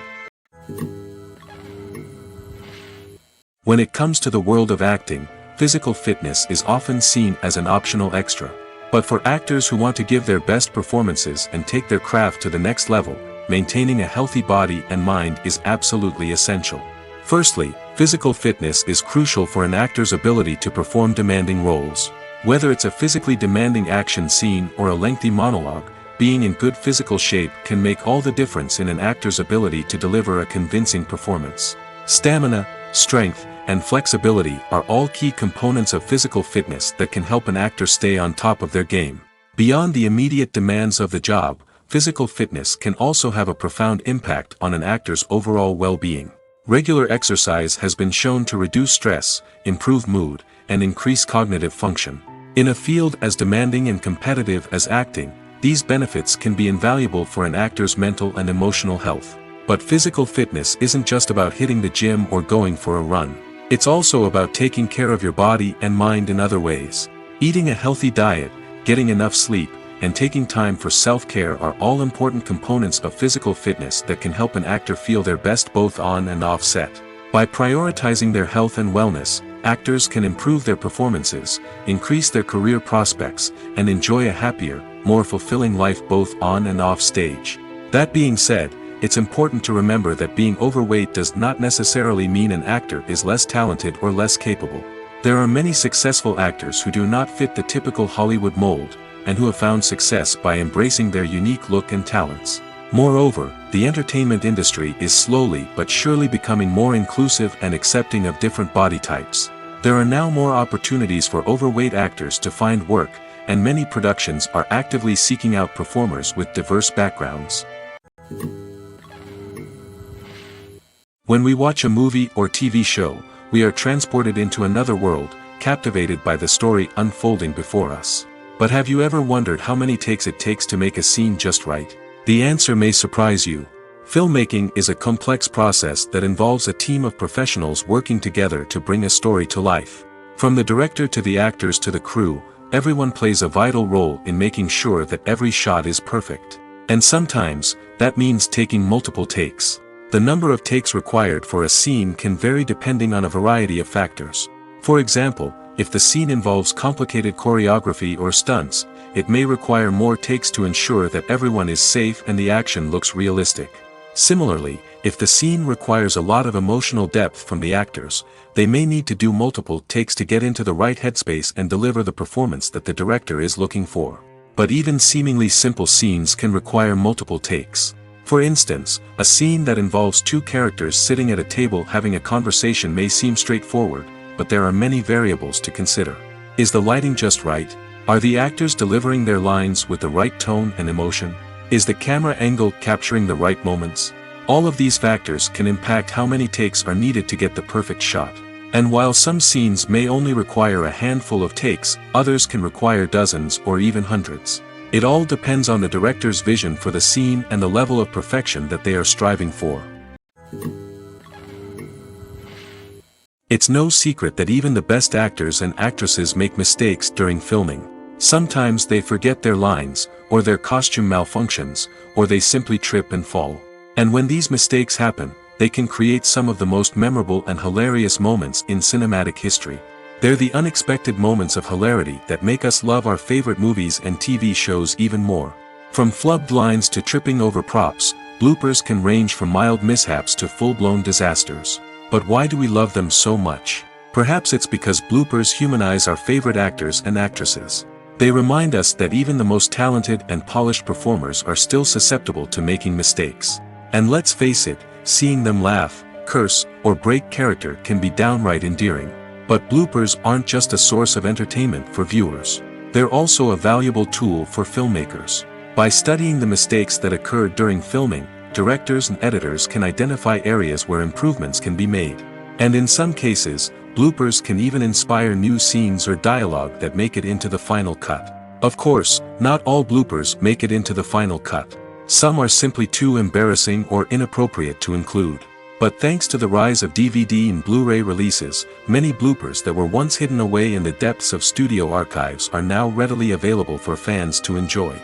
When it comes to the world of acting, physical fitness is often seen as an optional extra. But for actors who want to give their best performances and take their craft to the next level, maintaining a healthy body and mind is absolutely essential. Firstly, physical fitness is crucial for an actor's ability to perform demanding roles. Whether it's a physically demanding action scene or a lengthy monologue, being in good physical shape can make all the difference in an actor's ability to deliver a convincing performance. Stamina, strength, and flexibility are all key components of physical fitness that can help an actor stay on top of their game. Beyond the immediate demands of the job, physical fitness can also have a profound impact on an actor's overall well-being. Regular exercise has been shown to reduce stress, improve mood, and increase cognitive function. In a field as demanding and competitive as acting, these benefits can be invaluable for an actor's mental and emotional health. But physical fitness isn't just about hitting the gym or going for a run. It's also about taking care of your body and mind in other ways. Eating a healthy diet, getting enough sleep, and taking time for self-care are all important components of physical fitness that can help an actor feel their best both on and off set. By prioritizing their health and wellness, actors can improve their performances, increase their career prospects, and enjoy a happier, more fulfilling life both on and off stage. That being said, it's important to remember that being overweight does not necessarily mean an actor is less talented or less capable. There are many successful actors who do not fit the typical Hollywood mold, and who have found success by embracing their unique look and talents. Moreover, the entertainment industry is slowly but surely becoming more inclusive and accepting of different body types. There are now more opportunities for overweight actors to find work, and many productions are actively seeking out performers with diverse backgrounds. When we watch a movie or TV show, we are transported into another world, captivated by the story unfolding before us. But have you ever wondered how many takes it takes to make a scene just right? The answer may surprise you. Filmmaking is a complex process that involves a team of professionals working together to bring a story to life. From the director to the actors to the crew, everyone plays a vital role in making sure that every shot is perfect. And sometimes, that means taking multiple takes. The number of takes required for a scene can vary depending on a variety of factors. For example, if the scene involves complicated choreography or stunts, it may require more takes to ensure that everyone is safe and the action looks realistic. Similarly, if the scene requires a lot of emotional depth from the actors, they may need to do multiple takes to get into the right headspace and deliver the performance that the director is looking for. But even seemingly simple scenes can require multiple takes. For instance, a scene that involves two characters sitting at a table having a conversation may seem straightforward, but there are many variables to consider. Is the lighting just right? Are the actors delivering their lines with the right tone and emotion? Is the camera angle capturing the right moments? All of these factors can impact how many takes are needed to get the perfect shot. And while some scenes may only require a handful of takes, others can require dozens or even hundreds. It all depends on the director's vision for the scene and the level of perfection that they are striving for. It's no secret that even the best actors and actresses make mistakes during filming. Sometimes they forget their lines, or their costume malfunctions, or they simply trip and fall. And when these mistakes happen, they can create some of the most memorable and hilarious moments in cinematic history. They're the unexpected moments of hilarity that make us love our favorite movies and TV shows even more. From flubbed lines to tripping over props, bloopers can range from mild mishaps to full-blown disasters. But why do we love them so much? Perhaps it's because bloopers humanize our favorite actors and actresses. They remind us that even the most talented and polished performers are still susceptible to making mistakes. And let's face it, seeing them laugh, curse, or break character can be downright endearing. But bloopers aren't just a source of entertainment for viewers. They're also a valuable tool for filmmakers. By studying the mistakes that occurred during filming, directors and editors can identify areas where improvements can be made. And in some cases, bloopers can even inspire new scenes or dialogue that make it into the final cut. Of course, not all bloopers make it into the final cut. Some are simply too embarrassing or inappropriate to include. But thanks to the rise of DVD and Blu-ray releases, many bloopers that were once hidden away in the depths of studio archives are now readily available for fans to enjoy.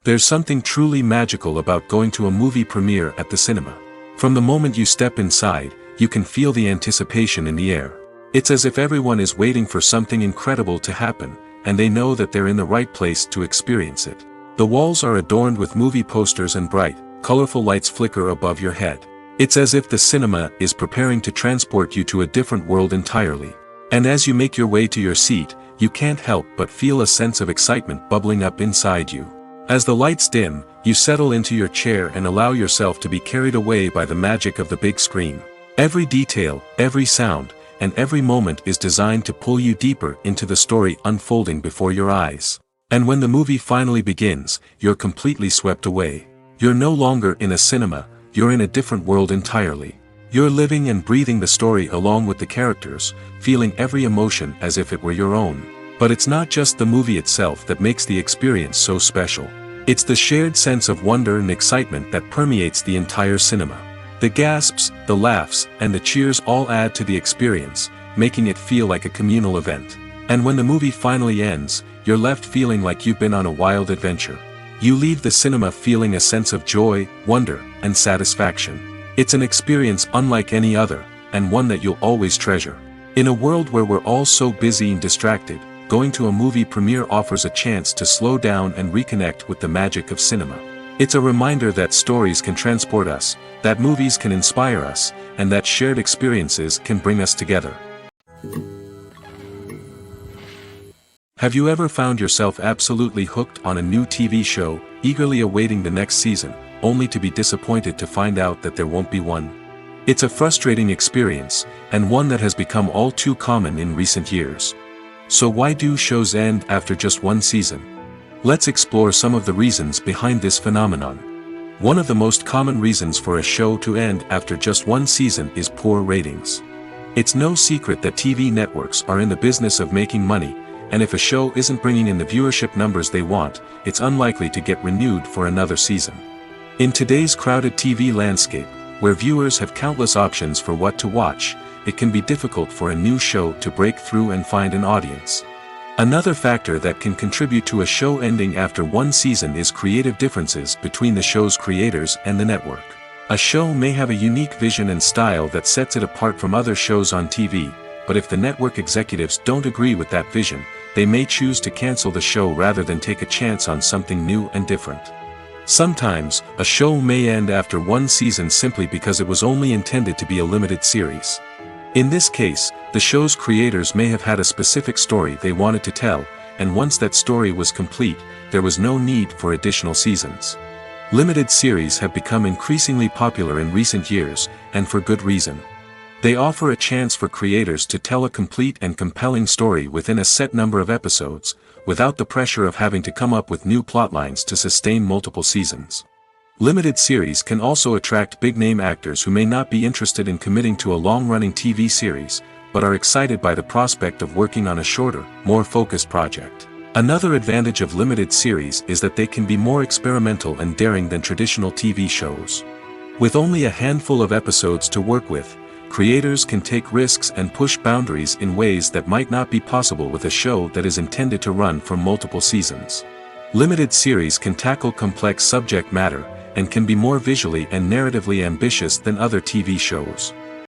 There's something truly magical about going to a movie premiere at the cinema. From the moment you step inside, you can feel the anticipation in the air. It's as if everyone is waiting for something incredible to happen, and they know that they're in the right place to experience it. The walls are adorned with movie posters and bright, colorful lights flicker above your head. It's as if the cinema is preparing to transport you to a different world entirely. And as you make your way to your seat, you can't help but feel a sense of excitement bubbling up inside you. As the lights dim, you settle into your chair and allow yourself to be carried away by the magic of the big screen. Every detail, every sound, and every moment is designed to pull you deeper into the story unfolding before your eyes. And when the movie finally begins, you're completely swept away. You're no longer in a cinema, you're in a different world entirely. You're living and breathing the story along with the characters, feeling every emotion as if it were your own. But it's not just the movie itself that makes the experience so special. It's the shared sense of wonder and excitement that permeates the entire cinema. The gasps, the laughs, and the cheers all add to the experience, making it feel like a communal event. And when the movie finally ends, you're left feeling like you've been on a wild adventure. You leave the cinema feeling a sense of joy, wonder, and satisfaction. It's an experience unlike any other, and one that you'll always treasure. In a world where we're all so busy and distracted, going to a movie premiere offers a chance to slow down and reconnect with the magic of cinema. It's a reminder that stories can transport us, that movies can inspire us, and that shared experiences can bring us together. Have you ever found yourself absolutely hooked on a new TV show, eagerly awaiting the next season, only to be disappointed to find out that there won't be one? It's a frustrating experience, and one that has become all too common in recent years. So why do shows end after just one season? Let's explore some of the reasons behind this phenomenon. One of the most common reasons for a show to end after just one season is poor ratings. It's no secret that TV networks are in the business of making money, and if a show isn't bringing in the viewership numbers they want, it's unlikely to get renewed for another season. In today's crowded TV landscape, where viewers have countless options for what to watch, it can be difficult for a new show to break through and find an audience. Another factor that can contribute to a show ending after one season is creative differences between the show's creators and the network. A show may have a unique vision and style that sets it apart from other shows on TV, but if the network executives don't agree with that vision, they may choose to cancel the show rather than take a chance on something new and different. Sometimes, a show may end after one season simply because it was only intended to be a limited series. In this case, the show's creators may have had a specific story they wanted to tell, and once that story was complete, there was no need for additional seasons. Limited series have become increasingly popular in recent years, and for good reason. They offer a chance for creators to tell a complete and compelling story within a set number of episodes, without the pressure of having to come up with new plotlines to sustain multiple seasons. Limited series can also attract big-name actors who may not be interested in committing to a long-running TV series, but are excited by the prospect of working on a shorter, more focused project. Another advantage of limited series is that they can be more experimental and daring than traditional TV shows. With only a handful of episodes to work with, creators can take risks and push boundaries in ways that might not be possible with a show that is intended to run for multiple seasons. Limited series can tackle complex subject matter, and can be more visually and narratively ambitious than other TV shows.